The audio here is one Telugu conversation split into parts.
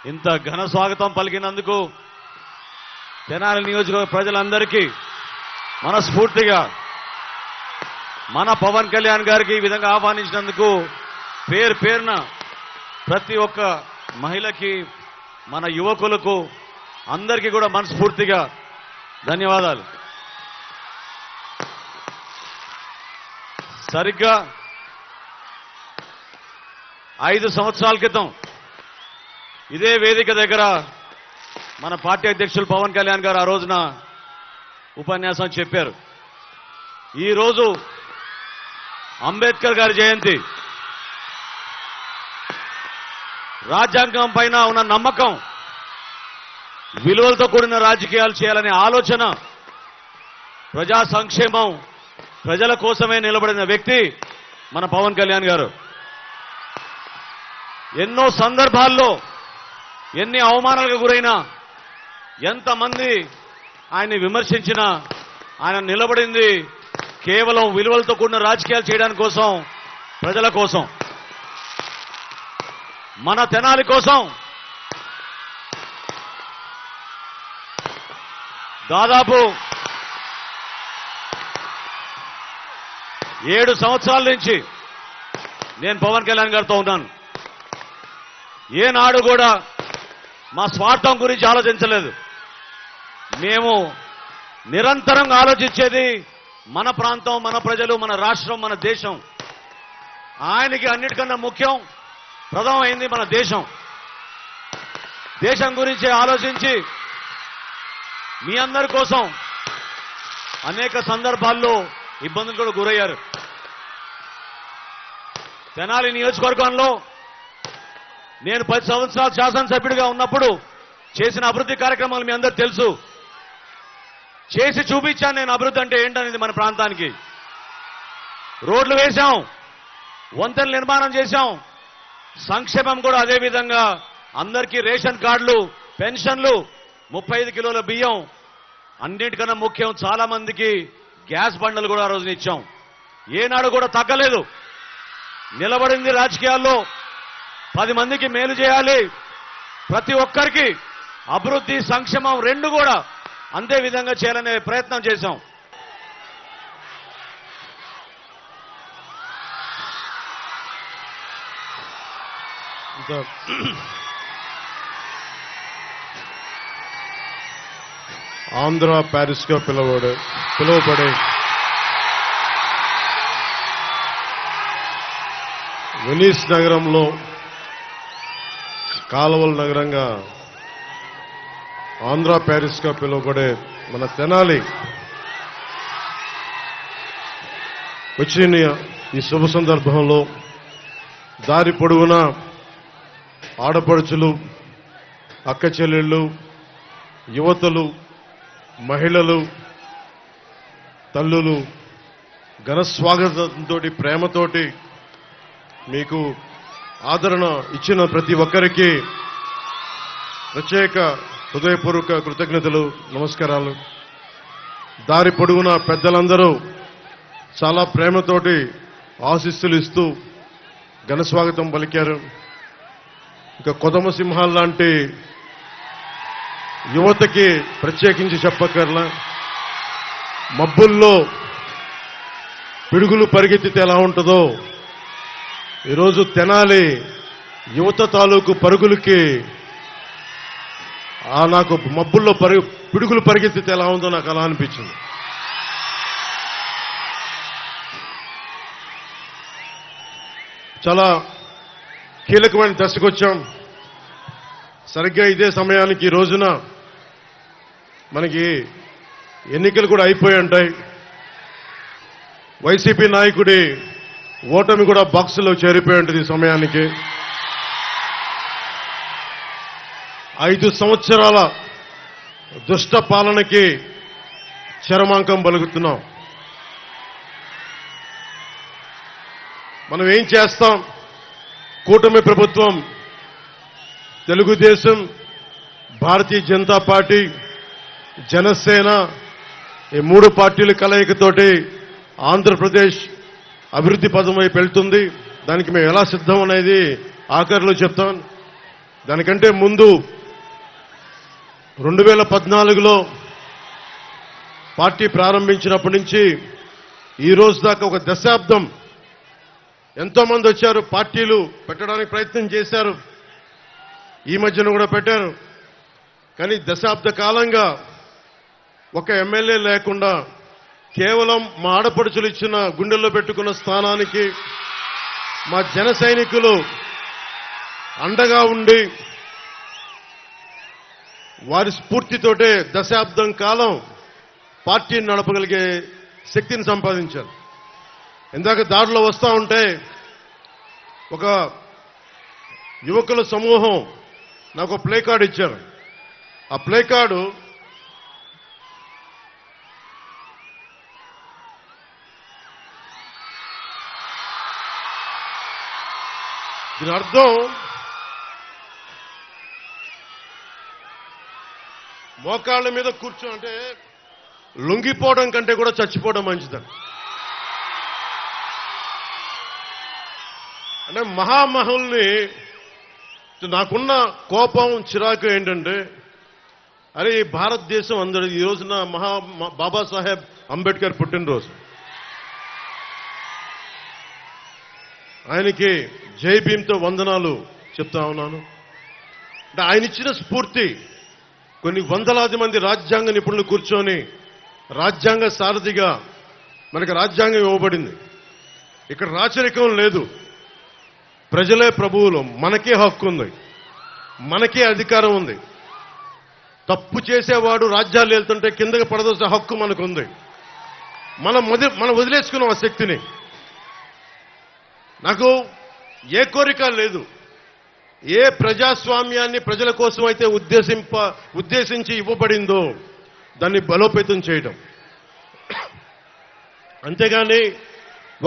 ఇంత ఘన స్వాగతం పలికినందుకు తెనాలి నియోజకవర్గ ప్రజలందరికీ మనస్ఫూర్తిగా మన పవన్ కళ్యాణ్ గారికి ఈ విధంగా ఆహ్వానించినందుకు పేరు పేరున ప్రతి ఒక్క మహిళకి మన యువకులకు అందరికీ కూడా మనస్ఫూర్తిగా ధన్యవాదాలు. సరిగ్గా 5 సంవత్సరాల క్రితం ఇదే వేదిక దగ్గర మన పార్టీ అధ్యక్షులు పవన్ కళ్యాణ్ గారు ఆ రోజున ఉపన్యాసం చెప్పారు. ఈరోజు అంబేద్కర్ గారి జయంతి. రాజ్యాంగం పైన ఉన్న నమ్మకం, విలువలతో కూడిన రాజకీయాలు చేయాలనే ఆలోచన, ప్రజా సంక్షేమం, ప్రజల కోసమే నిలబడిన వ్యక్తి మన పవన్ కళ్యాణ్ గారు. ఎన్నో సందర్భాల్లో ఎన్ని అవమానాలకు గురైనా, ఎంతమంది ఆయన్ని విమర్శించినా ఆయన నిలబడింది కేవలం విలువలతో కూడిన రాజకీయాలు చేయడానికి కోసం, ప్రజల కోసం, మన తెనాలి కోసం. దాదాపు 7 సంవత్సరాల నుంచి నేను పవన్ కళ్యాణ్ గారితో ఉన్నాను. ఏనాడు కూడా మా స్వార్థం గురించి ఆలోచించలేదు. మేము నిరంతరంగా ఆలోచించేది మన ప్రాంతం, మన ప్రజలు, మన రాష్ట్రం, మన దేశం. ఆయనకి అన్నిటికన్నా ముఖ్యం, ప్రథమమైంది మన దేశం. దేశం గురించి ఆలోచించి మీ అందరి కోసం అనేక సందర్భాల్లో ఇబ్బందులు కూడా గురయ్యారు. తెనాలి నియోజకవర్గంలో నేను 10 సంవత్సరాలు శాసనసభ్యుడిగా ఉన్నప్పుడు చేసిన అభివృద్ధి కార్యక్రమాలు మీ అందరూ తెలుసు. చేసి చూపించాను నేను అభివృద్ధి అంటే ఏంటనేది. మన ప్రాంతానికి రోడ్లు వేశాం, వంతెనలు నిర్మాణం చేశాం, సంక్షేమం కూడా అదే విధంగా అందరికీ రేషన్ కార్డులు, పెన్షన్లు, 35 కిలోల బియ్యం, అన్నిటికన్నా ముఖ్యం చాలా మందికి గ్యాస్ బండలు కూడా ఆ రోజున ఇచ్చాం. ఏనాడు కూడా తగ్గలేదు. నిలబడింది రాజకీయాల్లో 10 మందికి మేలు చేయాలి, ప్రతి ఒక్కరికి అభివృద్ధి, సంక్షేమం రెండు కూడా అంతే విధంగా చేయాలనే ప్రయత్నం చేశాం. ఆంధ్ర ప్యారిస్ గా పిలువబడే వెనీస్ నగరంలో కాలువల నగరంగా ఆంధ్ర ప్యారిస్ గా పిలువబడే మన తెనాలి వచ్చిన ఈ శుభ సందర్భంలో దారి పొడవునా ఆడపడుచులు, అక్క చెల్లెళ్ళు, యువతలు, మహిళలు, తల్లులు ఘన స్వాగతంతో, ప్రేమతోటి మీకు ఆదరణ ఇచ్చిన ప్రతి ఒక్కరికి ప్రత్యేక హృదయపూర్వక కృతజ్ఞతలు, నమస్కారాలు. దారి పొడవునా పెద్దలందరూ చాలా ప్రేమతోటి ఆశీస్సులు ఇస్తూ ఘన స్వాగతం పలికారు. ఇక కొదమ సింహాల్ లాంటి యువతకి ప్రత్యేకించి చెప్పక్కర్లా. మబ్బుల్లో పిడుగులు పరిగెత్తితే ఎలా ఉంటుందో ఈరోజు తెనాలి యువత తాలూకు పరుగులకి నాకు మబ్బుల్లో పిడుగులు పరిగెత్తితే ఎలా ఉందో నాకు అలా అనిపించింది. చాలా కీలకమైన దశకొచ్చాం. సరిగ్గా ఇదే సమయానికి ఈ రోజున మనకి ఎన్నికలు కూడా అయిపోయి ఉంటాయి. వైసీపీ నాయకుడి ఓటమి కూడా బాక్సులో చేరిపోయి ఉంటుంది ఈ సమయానికి. 5 సంవత్సరాల దుష్ట పాలనకి చరమాంకం పలుకుతున్నాం. మనం ఏం చేస్తాం? కూటమి ప్రభుత్వం, తెలుగుదేశం, భారతీయ జనతా పార్టీ, జనసేన, ఈ 3 పార్టీల కలయికతోటి ఆంధ్రప్రదేశ్ అభివృద్ధి పదం వైపు వెళ్తుంది. దానికి మేము ఎలా సిద్ధం అనేది ఆఖరిలో చెప్తాం. దానికంటే ముందు 2014లో పార్టీ ప్రారంభించినప్పటి నుంచి ఈ రోజు దాకా ఒక దశాబ్దం ఎంతో మంది వచ్చారు, పార్టీలు పెట్టడానికి ప్రయత్నం చేశారు, ఈ మధ్యన కూడా పెట్టారు. కానీ దశాబ్ద కాలంగా ఒక ఎమ్మెల్యే లేకుండా కేవలం మా ఆడపడుచులు ఇచ్చిన గుండెల్లో పెట్టుకున్న స్థానానికి మా జన సైనికులు అండగా ఉండి వారి స్ఫూర్తితోటే దశాబ్దం కాలం పార్టీని నడపగలిగే శక్తిని సంపాదించారు. ఇందాక దారిలో వస్తూ ఉంటే ఒక యువకుల సమూహం నాకు ప్లే కార్డు ఇచ్చారు. ఆ ప్లే కార్డు దీని అర్థం మోకాళ్ళ మీద కూర్చో అంటే లొంగిపోవడం కంటే కూడా చచ్చిపోవడం మంచిదని. అంటే మహామహుల్ని నాకున్న కోపం చిరాకు ఏంటంటే, అరే ఈ భారతదేశం అందరి ఈ రోజున బాబాసాహెబ్ అంబేద్కర్ పుట్టినరోజు. ఆయనకి జై భీమ్తో వందనాలు చెప్తా ఉన్నాను. అంటే ఆయన ఇచ్చిన స్ఫూర్తి కొన్ని వందలాది మంది రాజ్యాంగ నిపుణులు కూర్చొని రాజ్యాంగ సారథిగా మనకి రాజ్యాంగం ఇవ్వబడింది. ఇక్కడ రాచరికం లేదు, ప్రజలే ప్రభువులు, మనకే హక్కు ఉంది, మనకే అధికారం ఉంది. తప్పు చేసేవాడు రాజ్యాలు వెళ్తుంటే కిందకి పడదోసే హక్కు మనకుంది. మనం వదిలేసుకున్నాం ఆ శక్తిని. నాకు ఏ కోరిక లేదు, ఏ ప్రజాస్వామ్యాన్ని ప్రజల కోసం అయితే ఉద్దేశించి ఇవ్వబడిందో దాన్ని బలోపేతం చేయడం, అంతేగాని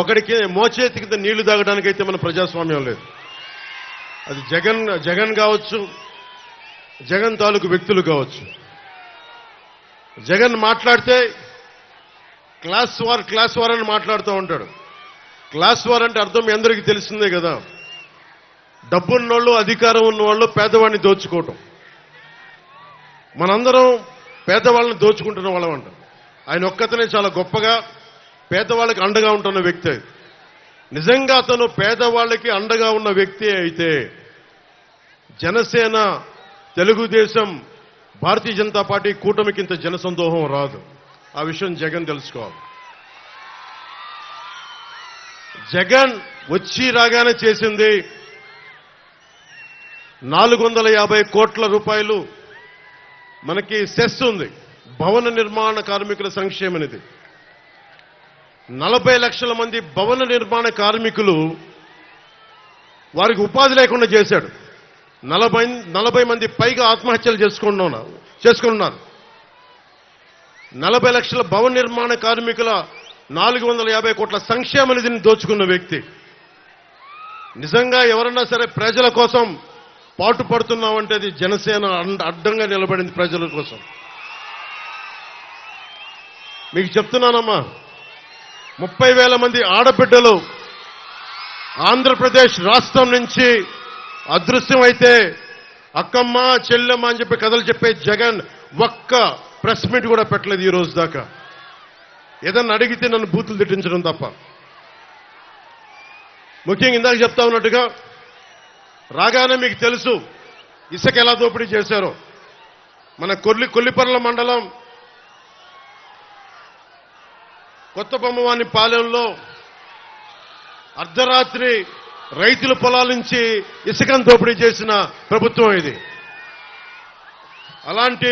ఒకడికి మోచేతి కింద నీళ్లు తాగడానికైతే మన ప్రజాస్వామ్యం లేదు. అది జగన్ కావచ్చు, జగన్ తాలూకు వ్యక్తులు కావచ్చు. జగన్ మాట్లాడితే క్లాస్ వార్ అని మాట్లాడుతూ ఉంటాడు. క్లాస్ వార్ అంటే అర్థం మీ అందరికీ తెలిసిందే కదా, డబ్బున్నోళ్ళు, అధికారం ఉన్నవాళ్ళు పేదవాడిని దోచుకోవటం. మనందరం పేదవాళ్ళని దోచుకుంటున్న వాళ్ళం అంట. ఆయన ఒక్కతనే చాలా గొప్పగా పేదవాళ్ళకి అండగా ఉంటున్న వ్యక్తి. నిజంగా అతను పేదవాళ్ళకి అండగా ఉన్న వ్యక్తి అయితే జనసేన, తెలుగుదేశం, భారతీయ జనతా పార్టీ కూటమికి ఇంత జనసందోహం రాదు. ఆ విషయం జగన్ తెలుసుకోవాలి. జగన్ వచ్చి రాగానే చేసింది 450 కోట్ల రూపాయలు మనకి సెస్ ఉంది, భవన నిర్మాణ కార్మికుల సంక్షేమ నిధి. 40 లక్షల మంది భవన నిర్మాణ కార్మికులు వారికి ఉపాధి లేకుండా చేశాడు. 40 మంది పైగా ఆత్మహత్యలు చేసుకున్నారు. 40 లక్షల భవన నిర్మాణ కార్మికుల 450 కోట్ల సంక్షేమ నిధిని దోచుకున్న వ్యక్తి. నిజంగా ఎవరన్నా సరే ప్రజల కోసం పాటు పడుతున్నామంటే అది జనసేన అడ్డంగా నిలబడింది ప్రజల కోసం. మీకు చెప్తున్నానమ్మా, 30,000 మంది ఆడబిడ్డలు ఆంధ్రప్రదేశ్ రాష్ట్రం నుంచి అదృశ్యమైతే అక్కమ్మ, చెల్లెమ్మ అని చెప్పి కథలు చెప్పే జగన్ ఒక్క ప్రెస్ మీట్ కూడా పెట్టలేదు ఈ రోజు దాకా. ఏదన్నా అడిగితే నన్ను బూతులు తిట్టించడం తప్ప. ముఖ్యంగా ఇందాక చెప్తా ఉన్నట్టుగా రాగానే మీకు తెలుసు ఇసుక ఎలా దోపిడీ చేశారో. మన కొల్లిపర్ల మండలం కొత్త బొమ్మవాని పాలెంలో అర్ధరాత్రి రైతుల పొలాల నుంచి ఇసుకను దోపిడీ చేసిన ప్రభుత్వం ఇది. అలాంటి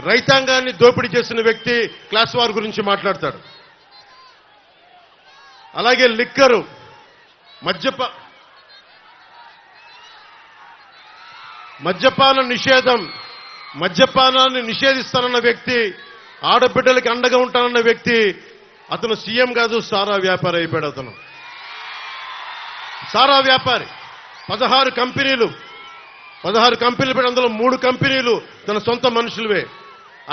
రైతాంగాన్ని దోపిడీ చేసిన వ్యక్తి క్లాస్ వార్ గురించి మాట్లాడతాడు. అలాగే లిక్కరు, మద్యపాన నిషేధం, మద్యపానాన్ని నిషేధిస్తానన్న వ్యక్తి, ఆడబిడ్డలకి అండగా ఉంటానన్న వ్యక్తి, అతను సీఎం కాదు, సారా వ్యాపారి అయిపోయాడు. అతను సారా వ్యాపారి. 16 కంపెనీలు పెట్టి అందులో 3 కంపెనీలు తన సొంత మనుషులవే.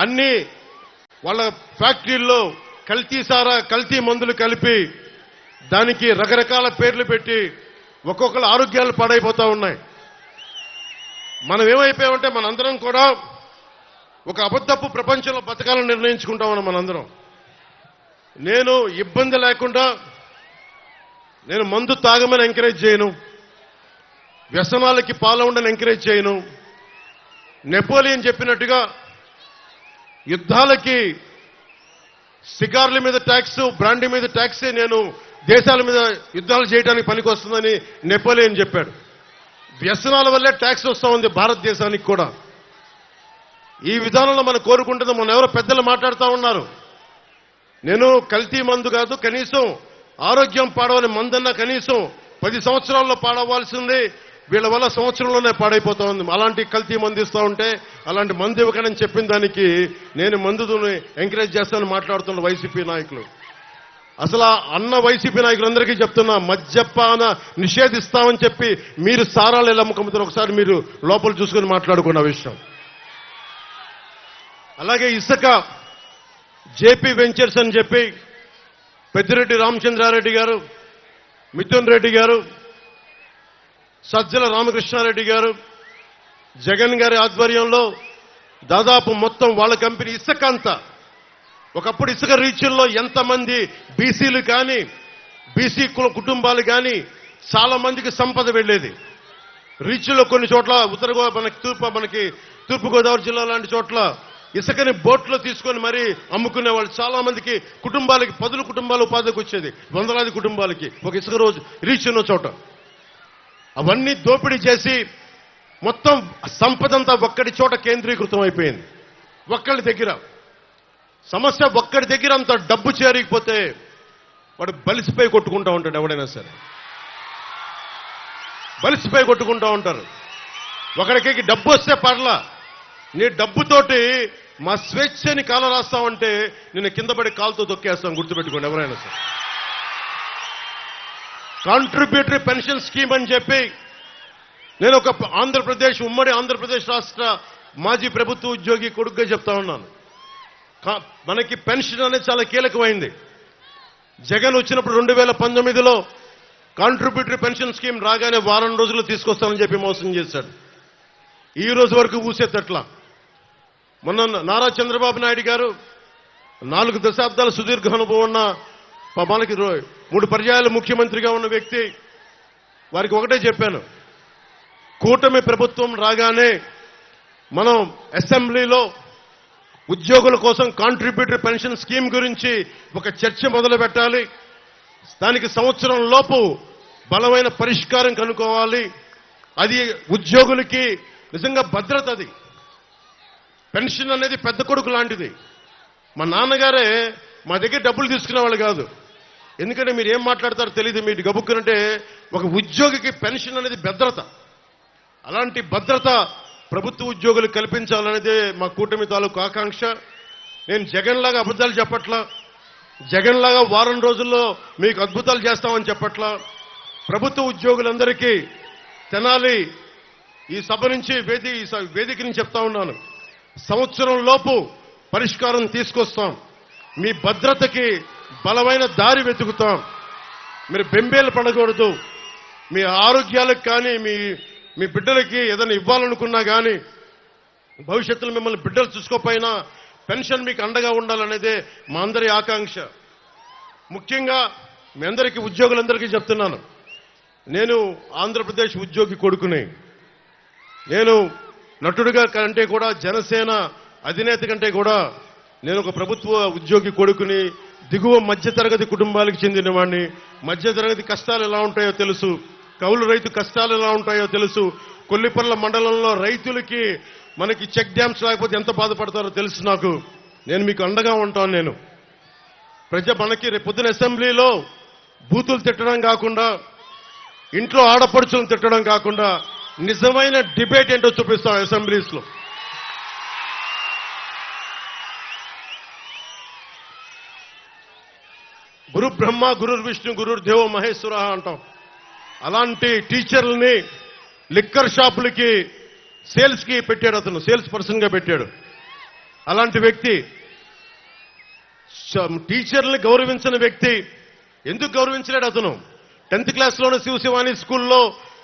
అన్ని వాళ్ళ ఫ్యాక్టరీల్లో కల్తీ సారా, కల్తీ మందులు కలిపి దానికి రకరకాల పేర్లు పెట్టి ఒక్కొక్కరు ఆరోగ్యాలు పాడైపోతా ఉన్నాయి. మనం ఏమైపోయామంటే మనందరం కూడా ఒక అబద్ధపు ప్రపంచంలో బతకాలని నిర్ణయించుకుంటామని మనందరం. నేను ఇబ్బంది లేకుండా నేను మందు తాగమని ఎంకరేజ్ చేయను, వ్యసనాలకి పాల్గొనని ఎంకరేజ్ చేయను. నెపోలియన్ చెప్పినట్టుగా యుద్ధాలకి షికార్ల మీద ట్యాక్స్, బ్రాండీ మీద ట్యాక్సే నేను దేశాల మీద యుద్ధాలు చేయడానికి పనికొస్తుందని నెపోలియన్ చెప్పాడు. వ్యసనాల వల్లే ట్యాక్స్ వస్తూ ఉంది భారతదేశానికి కూడా. ఈ విధానంలో మనం కోరుకుంటుంది. మన ఎవరో పెద్దలు మాట్లాడుతూ ఉన్నారు, నేను కల్తీ మందు కాదు, కనీసం ఆరోగ్యం పాడవని మందన్నా కనీసం 10 సంవత్సరాల్లో పాడవలసింది, వీళ్ళ వల్ల సంవత్సరంలోనే పాడైపోతా ఉంది. అలాంటి కల్తీ మందు ఇస్తూ ఉంటే అలాంటి మందు ఇవ్వకనని చెప్పిన దానికి నేను మందుని ఎంకరేజ్ చేస్తానని మాట్లాడుతున్న వైసీపీ నాయకులు. అసలు అన్న వైసీపీ నాయకులందరికీ చెప్తున్నా, మద్యపాన నిషేధిస్తామని చెప్పి మీరు సారాలు ఎలా అమ్ముకుంటారు ఒకసారి మీరు లోపల చూసుకుని మాట్లాడుకున్న విషయం. అలాగే ఇసుక జేపీ వెంచర్స్ అని చెప్పి పెద్దిరెడ్డి రామచంద్రారెడ్డి గారు, మిథున్ రెడ్డి గారు, సజ్జల రామకృష్ణారెడ్డి గారు, జగన్ గారి ఆధ్వర్యంలో దాదాపు మొత్తం వాళ్ళ కంపెనీ ఇసుక అంతా. ఒకప్పుడు ఇసుక రీచుల్లో ఎంతమంది బీసీలు కానీ బీసీ కుటుంబాలు కానీ చాలా మందికి సంపద వెళ్లేది. రీచ్లో కొన్ని చోట్ల మనకి తూర్పుగోదావరి జిల్లా లాంటి చోట్ల ఇసుకని బోట్లో తీసుకొని మరీ అమ్ముకునే వాళ్ళు చాలా మందికి కుటుంబాలకి 10 కుటుంబాలు ఉపాధికి వచ్చేది, వందలాది కుటుంబాలకి ఒక ఇసుక రోజు రీచ్ ఉన్న చోట. అవన్నీ దోపిడీ చేసి మొత్తం సంపదంతా ఒక్కడి చోట కేంద్రీకృతం అయిపోయింది. ఒక్కడి దగ్గర సమస్య, ఒక్కడి దగ్గర అంత డబ్బు చేరికపోతే వాడు బలిసిపోయి కొట్టుకుంటా ఉంటాడు. ఎవడైనా సరే బలిసిపోయి కొట్టుకుంటా ఉంటారు. ఒకడికి డబ్బు వస్తే పర్లా, నీ డబ్బుతోటి మా స్వేచ్ఛని కాల రాస్తామంటే నేను కింద పడి కాలుతో తొక్కేస్తాం. గుర్తుపెట్టుకోండి ఎవరైనా సరే. కాంట్రిబ్యూటరీ పెన్షన్ స్కీమ్ అని చెప్పి నేను ఒక ఉమ్మడి ఆంధ్రప్రదేశ్ రాష్ట్ర మాజీ ప్రభుత్వ ఉద్యోగి కొడుకుగా చెప్తా ఉన్నాను. మనకి పెన్షన్ అనేది చాలా కీలకమైంది. జగన్ వచ్చినప్పుడు 2019లో కాంట్రిబ్యూటరీ పెన్షన్ స్కీమ్ రాగానే వారం రోజులు తీసుకొస్తానని చెప్పి మోసం చేశాడు. ఈ రోజు వరకు ఊసేతట్లా. మొన్న నారా చంద్రబాబు నాయుడు గారు 4 దశాబ్దాల సుదీర్ఘ అనుభవం ఉన్న, మనకి 3 పర్యాయాలు ముఖ్యమంత్రిగా ఉన్న వ్యక్తి, వారికి ఒకటే చెప్పాను, కూటమి ప్రభుత్వం రాగానే మనం అసెంబ్లీలో ఉద్యోగుల కోసం కాంట్రిబ్యూటరీ పెన్షన్ స్కీమ్ గురించి ఒక చర్చ మొదలు పెట్టాలి. దానికి సంవత్సరం లోపు బలమైన పరిష్కారం కనుక్కోవాలి. అది ఉద్యోగులకి నిజంగా భద్రత. అది పెన్షన్ అనేది పెద్ద కొడుకు లాంటిది. మా నాన్నగారే మా దగ్గర డబ్బులు తీసుకునే వాళ్ళు కాదు. ఎందుకంటే మీరు ఏం మాట్లాడతారో తెలియదు, మీరు గబుక్కునంటే ఒక ఉద్యోగికి పెన్షన్ అనేది భద్రత. అలాంటి భద్రత ప్రభుత్వ ఉద్యోగులు కల్పించాలనేదే మా కూటమి తాలూకు ఆకాంక్ష. నేను జగన్ లాగా అబద్ధాలు చెప్పట్లా, జగన్ లాగా వారం రోజుల్లో మీకు అద్భుతాలు చేస్తామని చెప్పట్లా. ప్రభుత్వ ఉద్యోగులందరికీ తెనాలి ఈ సభ నుంచి వేదిక నుంచి చెప్తా ఉన్నాను, సంవత్సరం లోపు పరిష్కారం తీసుకొస్తాం. మీ భద్రతకి బలమైన దారి వెతుకుతాం. మీరు బెంబేలు పడకూడదు. మీ ఆరోగ్యాలకు కానీ మీ బిడ్డలకి ఏదైనా ఇవ్వాలనుకున్నా కానీ, భవిష్యత్తులో మిమ్మల్ని బిడ్డలు చూసుకోపోయినా పెన్షన్ మీకు అండగా ఉండాలనేదే మా అందరి ఆకాంక్ష. ముఖ్యంగా మీ అందరికీ ఉద్యోగులందరికీ చెప్తున్నాను, నేను ఆంధ్రప్రదేశ్ ఉద్యోగి కొడుకుని. నేను నటుడిగా కంటే కూడా, జనసేన అధినేత కంటే కూడా నేను ఒక ప్రభుత్వ ఉద్యోగి కొడుకుని, దిగువ మధ్యతరగతి కుటుంబాలకు చెందిన వాడిని. మధ్యతరగతి కష్టాలు ఎలా ఉంటాయో తెలుసు, కౌలు రైతు కష్టాలు ఎలా ఉంటాయో తెలుసు. కొల్లిపర్ల మండలంలో రైతులకి మనకి చెక్ డ్యామ్స్ లేకపోతే ఎంత బాధపడతారో తెలుసు నాకు. నేను మీకు అండగా ఉంటాను. నేను మనకి పొద్దున అసెంబ్లీలో బూతులు తిట్టడం కాకుండా, ఇంట్లో ఆడపడుచులను తిట్టడం కాకుండా నిజమైన డిబేట్ ఏంటో చూపిస్తాం అసెంబ్లీస్ లో. గురు బ్రహ్మ గురు విష్ణు గురుర్దేవో మహేశ్వర అంటాం. అలాంటి టీచర్లని లిక్కర్ షాపులకి సేల్స్ కి పెట్టాడు. అతను సేల్స్ పర్సన్ గా పెట్టాడు. అలాంటి వ్యక్తి టీచర్లని గౌరవించిన వ్యక్తి. ఎందుకు గౌరవించలేడు అతను? 10th క్లాస్లోనే శివశివాని స్కూల్లో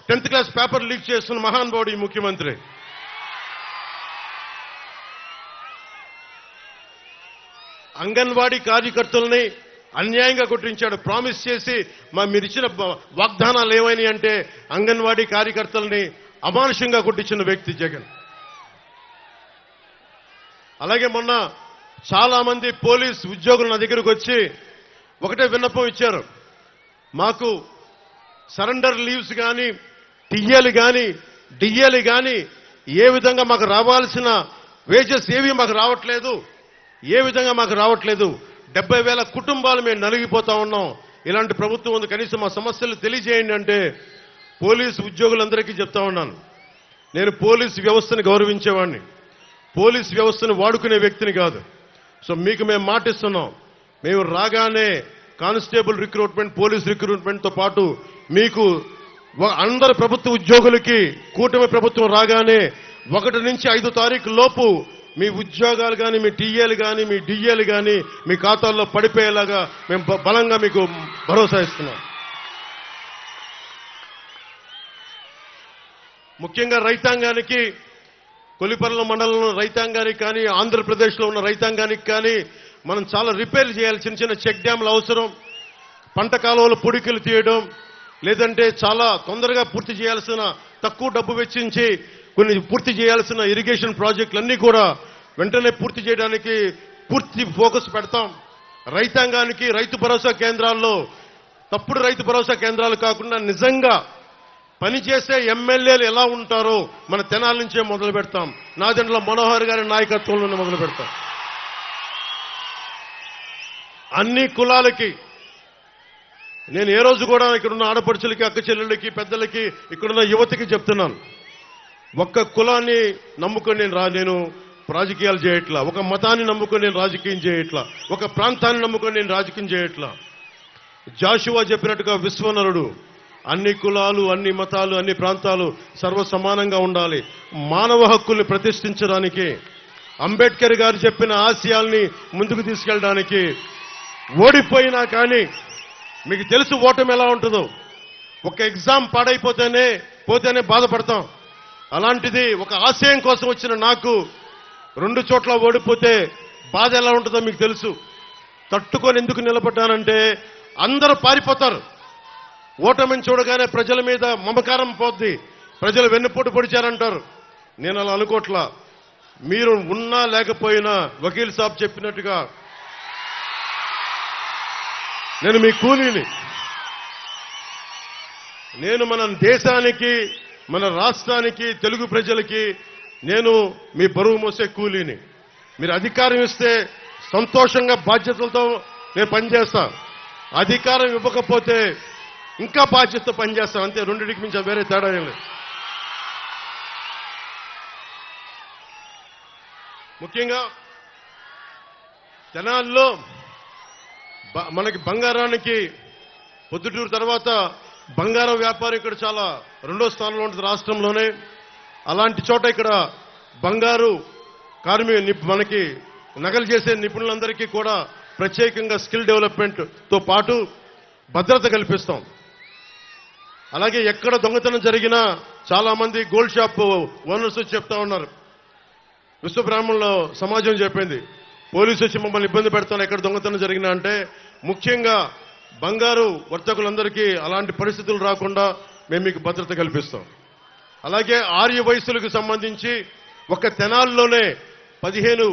10th క్లాస్ పేపర్ లీక్ చేస్తున్న మహానుభావుడు ఈ ముఖ్యమంత్రి. అంగన్వాడీ కార్యకర్తల్ని అన్యాయంగా కొట్టించాడు. ప్రామిస్ చేసి మీరు ఇచ్చిన వాగ్దానాలు ఏమైనాయి అంటే అంగన్వాడీ కార్యకర్తల్ని అమానుషంగా కొట్టించిన వ్యక్తి జగన్. అలాగే మొన్న చాలా మంది పోలీస్ ఉద్యోగులు నా దగ్గరకు వచ్చి ఒకటే విన్నపం ఇచ్చారు. మాకు సరెండర్ లీవ్స్ కానీ టీఏలు కానీ డిఏలు కానీ ఏ విధంగా మాకు రావాల్సిన వేజెస్ ఏవి మాకు రావట్లేదు, ఏ విధంగా మాకు రావట్లేదు. 70,000 కుటుంబాలు మేము నలిగిపోతా ఉన్నాం. ఇలాంటి ప్రభుత్వం ఉంది, కనీసం మా సమస్యలు తెలియజేయండి అంటే పోలీసు ఉద్యోగులందరికీ చెప్తా ఉన్నాను. నేను పోలీసు వ్యవస్థను గౌరవించేవాడిని, పోలీసు వ్యవస్థను వాడుకునే వ్యక్తిని కాదు. సో మీకు మేము మాటిస్తున్నాం, మేము రాగానే కానిస్టేబుల్ రిక్రూట్మెంట్, పోలీస్ రిక్రూట్మెంట్తో పాటు మీకు అందరు ప్రభుత్వ ఉద్యోగులకి కూటమి ప్రభుత్వం రాగానే 1 నుంచి 5 తారీఖు లోపు మీ ఉద్యోగాలు కానీ, మీ టీఏలు కానీ, మీ డిఏలు కానీ మీ ఖాతాల్లో పడిపోయేలాగా మేము బలంగా మీకు భరోసా ఇస్తున్నాం. ముఖ్యంగా రైతాంగానికి, కొలిపర్ల మండలంలో రైతాంగానికి కానీ, ఆంధ్రప్రదేశ్లో ఉన్న రైతాంగానికి కానీ మనం చాలా రిపేర్లు చేయాలి. చిన్న చిన్న చెక్ డ్యాంలు అవసరం, పంట కాలువలు పొడికలు తీయడం, లేదంటే చాలా తొందరగా పూర్తి చేయాల్సిన, తక్కువ డబ్బు వెచ్చించి కొన్ని పూర్తి చేయాల్సిన ఇరిగేషన్ ప్రాజెక్టులన్నీ కూడా వెంటనే పూర్తి చేయడానికి పూర్తి ఫోకస్ పెడతాం. రైతాంగానికి రైతు భరోసా కేంద్రాల్లో తప్పుడు రైతు భరోసా కేంద్రాలు కాకుండా నిజంగా పనిచేసే ఎమ్మెల్యేలు ఎలా ఉంటారో మన తెనాల నుంచే మొదలు పెడతాం. నాదెండ్ల మనోహర్ గారి నాయకత్వంలోనే మొదలు పెడతాం. అన్ని కులాలకి నేను ఏ రోజు కూడా ఇక్కడున్న ఆడపడుచులకి, అక్క చెల్లెళ్ళకి, పెద్దలకి, ఇక్కడున్న యువతకి చెప్తున్నాను, ఒక్క కులాన్ని నమ్ముకొని నేను రాజకీయాలు చేయట్లా, ఒక మతాన్ని నమ్ముకొని నేను రాజకీయం చేయట్లా, ఒక ప్రాంతాన్ని నమ్ముకొని నేను రాజకీయం చేయట్లా. జాషువా చెప్పినట్టుగా విశ్వనరుడు, అన్ని కులాలు, అన్ని మతాలు, అన్ని ప్రాంతాలు సర్వసమానంగా ఉండాలి. మానవ హక్కుల్ని ప్రతిష్ఠించడానికి, అంబేద్కర్ గారు చెప్పిన ఆశయాల్ని ముందుకు తీసుకెళ్ళడానికి, ఓడిపోయినా కానీ మీకు తెలుసు ఓటమి ఎలా ఉంటుందో. ఒక ఎగ్జామ్ పోతేనే బాధపడతాం. అలాంటిది ఒక ఆశయం కోసం వచ్చిన నాకు 2 చోట్ల ఓడిపోతే బాధ ఎలా ఉంటుందో మీకు తెలుసు. తట్టుకొని ఎందుకు నిలబడ్డానంటే అందరూ పారిపోతారు. ఓటమిని చూడగానే ప్రజల మీద మమకారం పోద్ది, ప్రజలు వెన్నుపోటు పొడిచారంటారు. నేను అలా అనుకోట్లా. మీరు ఉన్నా లేకపోయినా వకీల్ సాబ్ చెప్పినట్టుగా నేను మీ కూలీని. నేను మన దేశానికి, మన రాష్ట్రానికి, తెలుగు ప్రజలకి నేను మీ బరువు మోసే కూలీని. మీరు అధికారం ఇస్తే సంతోషంగా బాధ్యతలతో నేను పనిచేస్తా, అధికారం ఇవ్వకపోతే ఇంకా బాధ్యతతో పనిచేస్తాను. అంతే, రెండింటికి మించి వేరే తేడా ఏం లేదు. ముఖ్యంగా తెనాలిలో మనకి బంగారానికి పొద్దుటూరు తర్వాత బంగారం వ్యాపారం ఇక్కడ చాలా 2వ స్థానంలో ఉంటుంది రాష్ట్రంలోనే. అలాంటి చోట ఇక్కడ బంగారు మనకి నగలు చేసే నిపుణులందరికీ కూడా ప్రత్యేకంగా స్కిల్ డెవలప్మెంట్తో పాటు భద్రత కల్పిస్తాం. అలాగే ఎక్కడ దొంగతనం జరిగినా చాలా మంది గోల్డ్ షాప్ ఓనర్స్ చెప్తా ఉన్నారు. విశ్వబ్రాహ్మణులో సమాజం చెప్పింది, పోలీసు వచ్చి మమ్మల్ని ఇబ్బంది పెడతాను ఎక్కడ దొంగతనం జరిగినా అంటే. ముఖ్యంగా బంగారు వర్తకులందరికీ అలాంటి పరిస్థితులు రాకుండా మేము మీకు భద్రత కల్పిస్తాం. అలాగే ఆర్య వయసులకు సంబంధించి ఒక తెనాల్లోనే 15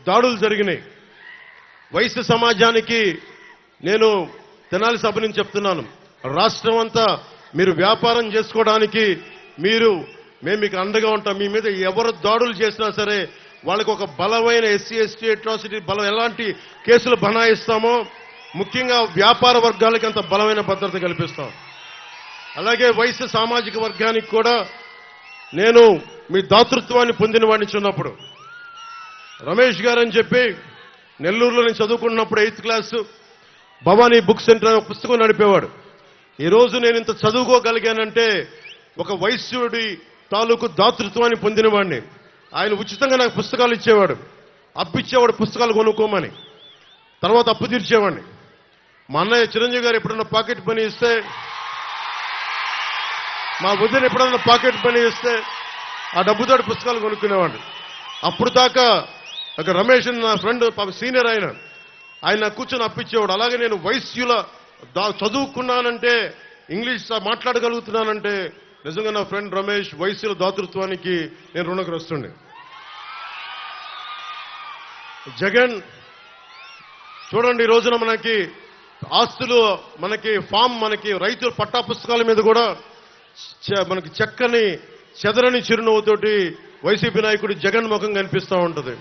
దాడులు జరిగినాయి. వయసు సమాజానికి నేను తెనాలి సభ నుంచి చెప్తున్నాను, రాష్ట్రం అంతా మీరు వ్యాపారం చేసుకోవడానికి మేము మీకు అండగా ఉంటాం. మీ మీద ఎవరు దాడులు చేసినా సరే వాళ్ళకి ఒక బలమైన ఎస్సీ ఎస్టీ అట్రాసిటీ ఎలాంటి కేసులు బనాయిస్తామో ముఖ్యంగా వ్యాపార వర్గాలకి అంత బలమైన భద్రత కల్పిస్తాం. అలాగే వయసు సామాజిక వర్గానికి కూడా నేను మీ దాతృత్వాన్ని పొందిన వాడిని చిన్నప్పుడు. రమేష్ గారు అని చెప్పి నెల్లూరులో నేను చదువుకున్నప్పుడు 8th class Bhavani book centre అనే పుస్తకం నడిపేవాడు. ఈరోజు నేను ఇంత చదువుకోగలిగానంటే ఒక వైశ్యుడి తాలూకు దాతృత్వాన్ని పొందిన వాడిని. ఆయన ఉచితంగా నాకు పుస్తకాలు ఇచ్చేవాడు, అప్పిచ్చేవాడు పుస్తకాలు కొనుక్కోమని. తర్వాత అప్పు తీర్చేవాడిని. మా అన్నయ్య చిరంజీవి గారు ఎప్పుడన్నా పాకెట్ పని ఇస్తే, మా వదిన ఎప్పుడన్నా పాకెట్ పని ఇస్తే ఆ డబ్బుతో పుస్తకాలు కొనుక్కునేవాడిని. అప్పుడు దాకా ఒక రమేష్ నా ఫ్రెండ్ సీనియర్ ఆయన ఆయన కూర్చొని అప్పించేవాడు. అలాగే నేను వైశ్యుల చదువుకున్నానంటే, ఇంగ్లీష్ మాట్లాడగలుగుతున్నానంటే నిజంగా నా ఫ్రెండ్ రమేష్ వైశ్యుల దాతృత్వానికి నేను రుణగ్రస్తుండే. జగన్ చూడండి, ఈ రోజున మనకి ఆస్తులు, మనకి ఫామ్, మనకి రైతుల పట్టా పుస్తకాల మీద కూడా మనకి చక్కని చెదరని చిరునవ్వుతోటి వైసీపీ నాయకుడు జగన్ ముఖం కనిపిస్తూ ఉంటుంది.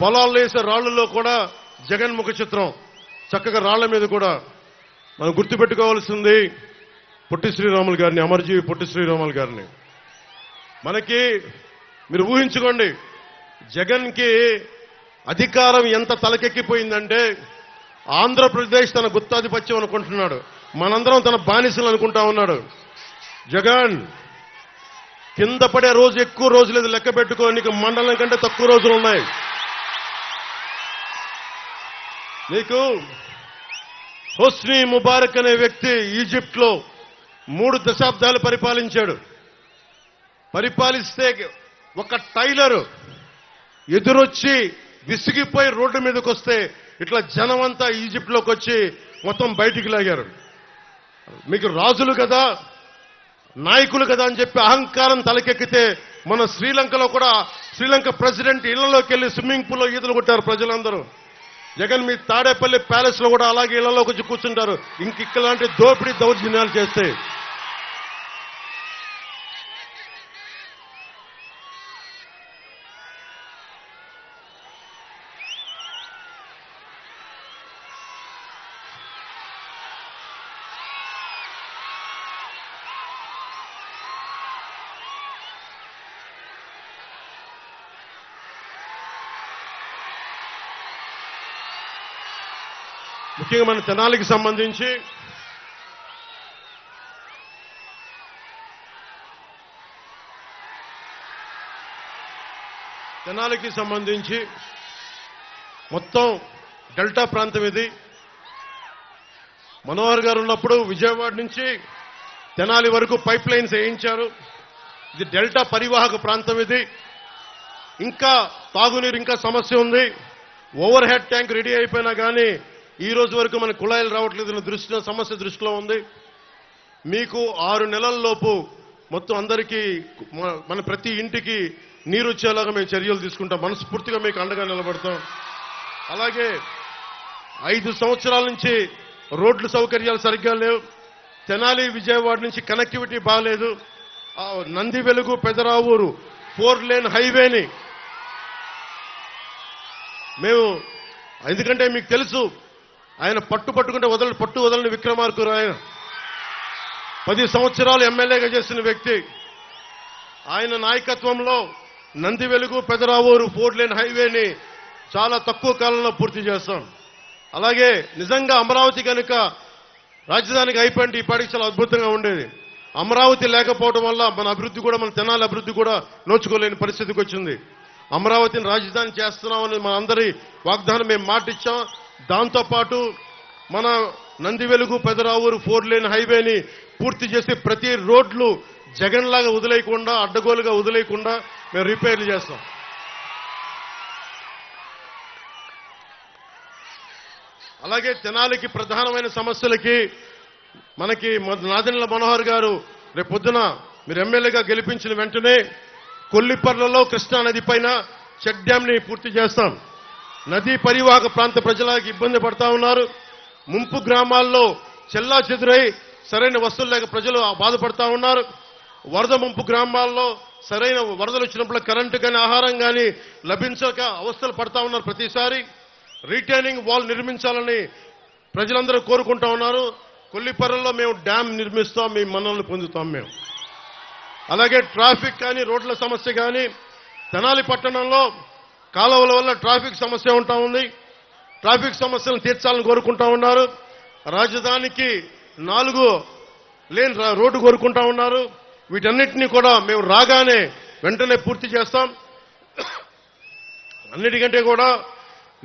పొలాల్లో వేసే రాళ్లలో కూడా జగన్ ముఖ చిత్రం చక్కగా రాళ్ల మీద కూడా. మనం గుర్తుపెట్టుకోవాల్సింది పొట్టి శ్రీరాములు గారిని, అమరజీవి పొట్టి శ్రీరాములు గారిని. మనకి మీరు ఊహించుకోండి, జగన్కి అధికారం ఎంత తలకెక్కిపోయిందంటే ఆంధ్రప్రదేశ్ తన గుత్తాధిపత్యం అనుకుంటున్నాడు, మనందరం తన బానిసలు అనుకుంటా ఉన్నాడు. జగన్ కింద పడే రోజు ఎక్కువ రోజు లేదు, లెక్క పెట్టుకో, నీకు మండలం కంటే తక్కువ రోజులు ఉన్నాయి. నీకు హోస్ని ముబారక్ అనే వ్యక్తి ఈజిప్ట్ లో 3 దశాబ్దాలు పరిపాలించాడు. పరిపాలిస్తే ఒక టైలర్ ఎదురొచ్చి విసిగిపోయి రోడ్డు మీదకి వస్తే ఇట్లా జనం అంతా ఈజిప్ట్ లోకి వచ్చి మొత్తం బయటికి లాగారు. మీకు రాజులు కదా, నాయకులు కదా అని చెప్పి అహంకారం తలకెక్కితే మన శ్రీలంకలో కూడా శ్రీలంక ప్రెసిడెంట్ ఇళ్లలోకి వెళ్లి స్విమ్మింగ్ పూల్లో ఈతలు కొట్టారు ప్రజలందరూ. జగన్ మీ తాడేపల్లి ప్యాలెస్ లో కూడా అలాగే ఇళ్లలోకి వచ్చి కూర్చుంటారు ఇంకిలాంటి దోపిడీ దౌర్జన్యాలు చేస్తే. ముఖ్యంగా మన తెనాలికి సంబంధించి మొత్తం డెల్టా ప్రాంతం ఇది. మనోహర్ గారు ఉన్నప్పుడు విజయవాడ నుంచి తెనాలి వరకు పైప్ లైన్స్ వేయించారు. ఇది డెల్టా పరివాహక ప్రాంతం. ఇది ఇంకా తాగునీరు ఇంకా సమస్య ఉంది. ఓవర్ హెడ్ ట్యాంక్ రెడీ అయిపోయినా కానీ ఈ రోజు వరకు మన కుళాయిలు రావట్లేదు. సమస్య దృష్టిలో ఉంది. మీకు 6 నెలల్లోపు మొత్తం అందరికీ మన ప్రతి ఇంటికి నీరు వచ్చేలాగా మేము చర్యలు తీసుకుంటాం. మనస్ఫూర్తిగా మీకు అండగా నిలబడతాం. అలాగే 5 సంవత్సరాల నుంచి రోడ్ల సౌకర్యాలు సరిగ్గా లేవు. తెనాలి విజయవాడ నుంచి కనెక్టివిటీ బాగాలేదు. నంది వెలుగు పెదరావూరు 4 లేన్ హైవేని మేము, ఎందుకంటే మీకు తెలుసు ఆయన పట్టుకుంటే పట్టు వదలని విక్రమార్కుడు. ఆయన 10 సంవత్సరాలు ఎమ్మెల్యేగా చేసిన వ్యక్తి. ఆయన నాయకత్వంలో నంది వెలుగు పెదరావూరు 4 లేన్ హైవేని చాలా తక్కువ కాలంలో పూర్తి చేస్తాం. అలాగే నిజంగా అమరావతి కనుక రాజధానికి అయిపోయింటే ఇప్పటికి చాలా అద్భుతంగా ఉండేది. అమరావతి లేకపోవడం వల్ల మన అభివృద్ధి కూడా, మన తెనాలి అభివృద్ధి కూడా నోచుకోలేని పరిస్థితికి వచ్చింది. అమరావతిని రాజధాని చేస్తున్నామని మన అందరి వాగ్దానం మేము మాటిచ్చాం. దాంతోపాటు మన నంది వెలుగు పెదరావూరు 4 లేన్ హైవేని పూర్తి చేసి ప్రతి రోడ్లు జగన్ లాగా వదిలేయకుండా, అడ్డగోలుగా వదిలేయకుండా మేము రిపేర్లు చేస్తాం. అలాగే తెనాలికి ప్రధానమైన సమస్యలకి మనకి నాదెండ్ల మనోహర్ గారు రేపు పొద్దున మీరు ఎమ్మెల్యేగా గెలిపించిన వెంటనే కొల్లిపర్లలో కృష్ణా నది పైన చెక్ డ్యామ్ ని పూర్తి చేస్తాం. నదీ పరివాహక ప్రాంత ప్రజలకు ఇబ్బంది పడతా ఉన్నారు. ముంపు గ్రామాల్లో చెల్లా చెదురై సరైన వసతులు లేక ప్రజలు బాధపడతా ఉన్నారు. వరద ముంపు గ్రామాల్లో సరైన వరదలు వచ్చినప్పుడు కరెంటు కానీ ఆహారం కానీ లభించక అవస్థలు పడతా ఉన్నారు. ప్రతిసారి రీటైనింగ్ వాల్ నిర్మించాలని ప్రజలందరూ కోరుకుంటా ఉన్నారు. కొల్లిపర్రలో మేము డ్యామ్ నిర్మిస్తాం, మీ మన్ననలు పొందుతాం మేము. అలాగే ట్రాఫిక్ కానీ రోడ్ల సమస్య కానీ, తెనాలి పట్టణంలో కాలువల వల్ల ట్రాఫిక్ సమస్య ఉంటా ఉంది. ట్రాఫిక్ సమస్యలను తీర్చాలని కోరుకుంటా ఉన్నారు. రాజధానికి 4 లేన్ రోడ్డు కోరుకుంటా ఉన్నారు. వీటన్నిటినీ కూడా మేము రాగానే వెంటనే పూర్తి చేస్తాం. అన్నిటికంటే కూడా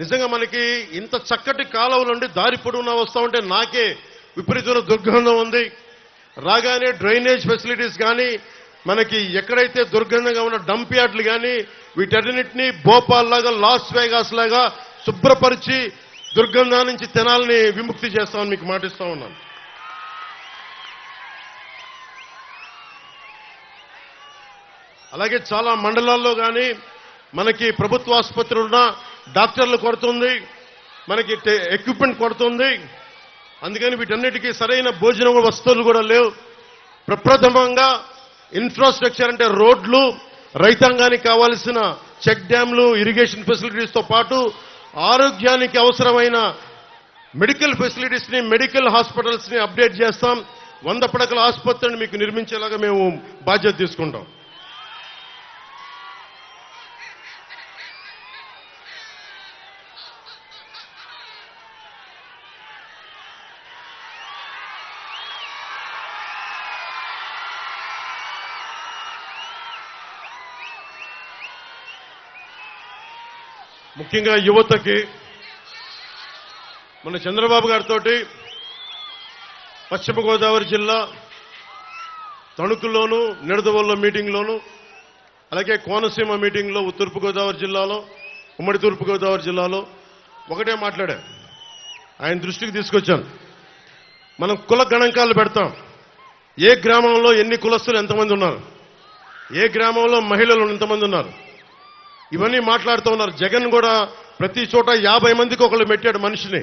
నిజంగా మనకి ఇంత చక్కటి కాలువలు ఉండి దారి పొడవునా వస్తా ఉంటే నాకే విపరీతమైన దుర్గంధం ఉంది. రాగానే డ్రైనేజ్ ఫెసిలిటీస్ కానీ, మనకి ఎక్కడైతే దుర్గంధంగా ఉన్న డంప్ యార్డ్లు కానీ వీటన్నిటినీ భోపాల్ లాగా, లాస్ వేగాస్ లాగా శుభ్రపరిచి దుర్గంధం నుంచి తెనాలని విముక్తి చేస్తామని మీకు మాటిస్తా ఉన్నాను. అలాగే చాలా మండలాల్లో కానీ మనకి ప్రభుత్వ ఆసుపత్రులున్న డాక్టర్లు కొడుతుంది, మనకి ఎక్విప్మెంట్ కొడుతుంది. అందుకని వీటన్నిటికీ సరైన భోజనం వస్తువులు కూడా లేవు. ప్రప్రథమంగా ఇన్ఫ్రాస్ట్రక్చర్ అంటే రోడ్లు, రైతాంగానికి కావాల్సిన చెక్ డ్యాంలు, ఇరిగేషన్ ఫెసిలిటీస్తో పాటు ఆరోగ్యానికి అవసరమైన మెడికల్ ఫెసిలిటీస్ ని, మెడికల్ హాస్పిటల్స్ ని అప్డేట్ చేస్తాం. 100 పడకల ఆసుపత్రిని మీకు నిర్మించేలాగా మేము బాధ్యత తీసుకుంటాం. ముఖ్యంగా యువతకి మన చంద్రబాబు గారితో పశ్చిమ గోదావరి జిల్లా తణుకులోను, నిడదవోలు మీటింగ్లోను, అలాగే కోనసీమ మీటింగ్లో తూర్పు గోదావరి జిల్లాలో, ఉమ్మడి తూర్పు గోదావరి జిల్లాలో ఒకటే మాట్లాడా. ఆయన దృష్టికి తీసుకొచ్చాను. మనం కుల గణాంకాలు పెడతాం. ఏ గ్రామంలో ఎన్ని కులస్తులు ఎంతమంది ఉన్నారు, ఏ గ్రామంలో మహిళలు ఎంతమంది ఉన్నారు, ఇవన్నీ మాట్లాడుతూ ఉన్నారు. జగన్ కూడా ప్రతి చోట 50 మందికి ఒకళ్ళు పెట్టాడు మనిషిని.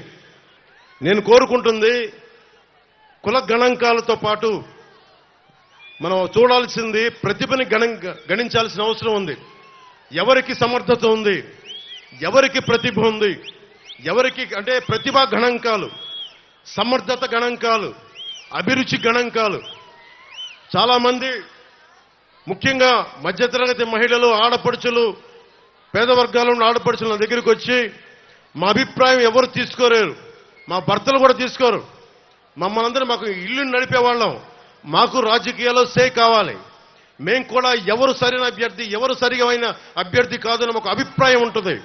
నేను కోరుకుంటుంది కుల గణాంకాలతో పాటు మనం చూడాల్సింది ప్రతిభని గణించాల్సిన అవసరం ఉంది. ఎవరికి సమర్థత ఉంది, ఎవరికి ప్రతిభ ఉంది, ఎవరికి అంటే ప్రతిభా గణాంకాలు, సమర్థత గణాంకాలు, అభిరుచి గణాంకాలు. చాలా మంది ముఖ్యంగా మధ్యతరగతి మహిళలు, ఆడపడుచులు, పేద వర్గాల ఉన్న ఆడపడుచుల నా దగ్గరికి వచ్చి మా అభిప్రాయం ఎవరు తీసుకోలేరు, మా భర్తలు కూడా తీసుకోరు. మమ్మల్ని అందరూ మాకు ఇల్లు నడిపేవాళ్ళం, మాకు రాజకీయాల్లో సే కావాలి, మేం కూడా ఎవరు సరైన అభ్యర్థి, ఎవరు సరిగైన అభ్యర్థి కాదని ఒక అభిప్రాయం ఉంటుంది.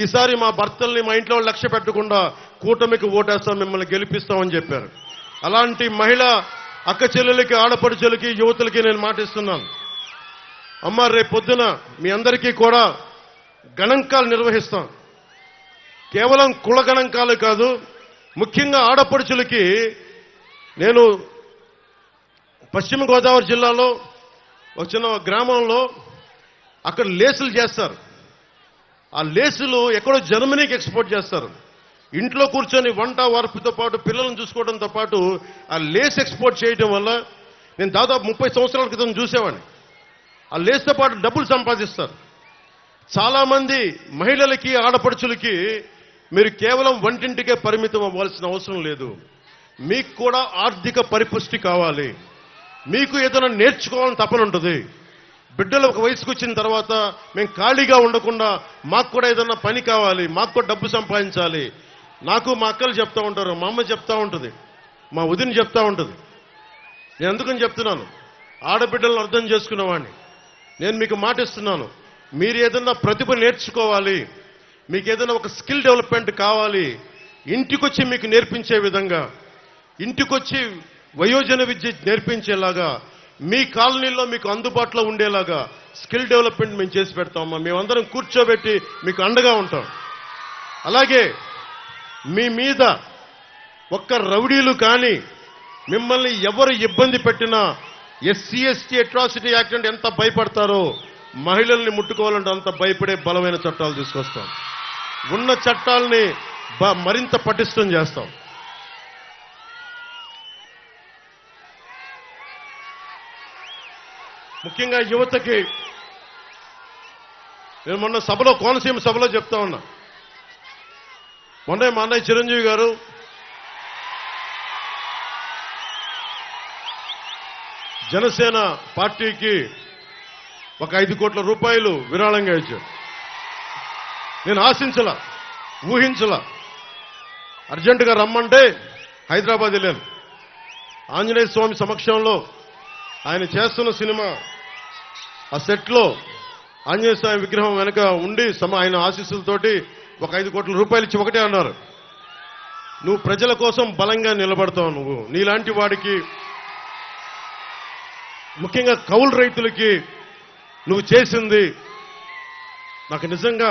ఈసారి మా భర్తల్ని మా ఇంట్లో లక్ష్య పెట్టకుండా కూటమికి ఓటేస్తాం, మిమ్మల్ని గెలిపిస్తామని చెప్పారు. అలాంటి మహిళా అక్క చెల్లెలకి, ఆడపడుచులకి, యువతులకి నేను మాటిస్తున్నాను. అమ్మ, రేపు పొద్దున మీ అందరికీ కూడా గణాంకాలు నిర్వహిస్తాం. కేవలం కుల గణాంకాలు కాదు, ముఖ్యంగా ఆడపడుచులకి నేను పశ్చిమ గోదావరి జిల్లాలో ఒక చిన్న గ్రామంలో అక్కడ లేసులు చేస్తారు. ఆ లేసులు ఎక్కడో జర్మనీకి ఎక్స్పోర్ట్ చేస్తారు. ఇంట్లో కూర్చొని వంట వార్పుతో పాటు పిల్లలను చూసుకోవడంతో పాటు ఆ లేస్ ఎక్స్పోర్ట్ చేయడం వల్ల నేను దాదాపు 30 సంవత్సరాల క్రితం చూసేవాడిని. ఆ లేస్తో పాటు డబ్బులు సంపాదిస్తారు. చాలా మంది మహిళలకి, ఆడపడుచులకి మీరు కేవలం వంటింటికే పరిమితం అవ్వాల్సిన అవసరం లేదు. మీకు కూడా ఆర్థిక పరిపుష్టి కావాలి, మీకు ఏదైనా నేర్చుకోవాలని తపన ఉంటుంది. బిడ్డలు ఒక వయసుకు వచ్చిన తర్వాత మేము ఖాళీగా ఉండకుండా మాకు కూడా ఏదైనా పని కావాలి, మాకు కూడా డబ్బు సంపాదించాలి. నాకు మా అక్కలు చెప్తా ఉంటారు, మా అమ్మ చెప్తా ఉంటుంది, మా వదిన చెప్తా ఉంటుంది. నేను అందుకని చెప్తున్నాను, ఆడబిడ్డలను అర్థం చేసుకున్నవాడిని. నేను మీకు మాటిస్తున్నాను, మీరు ఏదన్నా ప్రతిభ నేర్చుకోవాలి, మీకు ఏదైనా ఒక స్కిల్ డెవలప్మెంట్ కావాలి, ఇంటికొచ్చి మీకు నేర్పించే విధంగా, ఇంటికొచ్చి వయోజన విద్య నేర్పించేలాగా, మీ కాలనీలో మీకు అందుబాటులో ఉండేలాగా స్కిల్ డెవలప్మెంట్ మేము చేసి పెడతామమ్మా. మేమందరం కూర్చోబెట్టి మీకు అండగా ఉంటాం. అలాగే మీ మీద ఒక్క రౌడీలు కానీ మిమ్మల్ని ఎవరు ఇబ్బంది పెట్టినా ఎస్సీ ఎస్టీ అట్రాసిటీ యాక్ట్ అంటే ఎంత భయపడతారో, మహిళల్ని ముట్టుకోవాలంటే అంత భయపడే బలమైన చట్టాలు తీసుకొస్తాం. ఉన్న చట్టాలని మరింత పటిష్టం చేస్తాం. ముఖ్యంగా యువతకి నేను మొన్న సభలో, కోనసీమ సభలో చెప్తా ఉన్నా. మొన్న మా అన్నయ్య చిరంజీవి గారు జనసేన పార్టీకి ఒక 5 కోట్ల రూపాయలు విరాళంగా ఇచ్చారు. నేను ఆశించలా, ఊహించలా. అర్జెంటుగా రమ్మంటే హైదరాబాద్ వెళ్ళాను. ఆంజనేయ స్వామి సమక్షంలో ఆయన చేస్తున్న సినిమా ఆ సెట్లో ఆంజనేయ స్వామి విగ్రహం వెనక ఉండి ఆయన ఆశీస్సులతోటి ఒక 5 కోట్ల రూపాయలు ఇచ్చి ఒకటే అన్నారు, నువ్వు ప్రజల కోసం బలంగా నిలబడతావు, నువ్వు నీలాంటి వాడికి, ముఖ్యంగా కౌలు రైతులకి నువ్వు చేసింది నాకు నిజంగా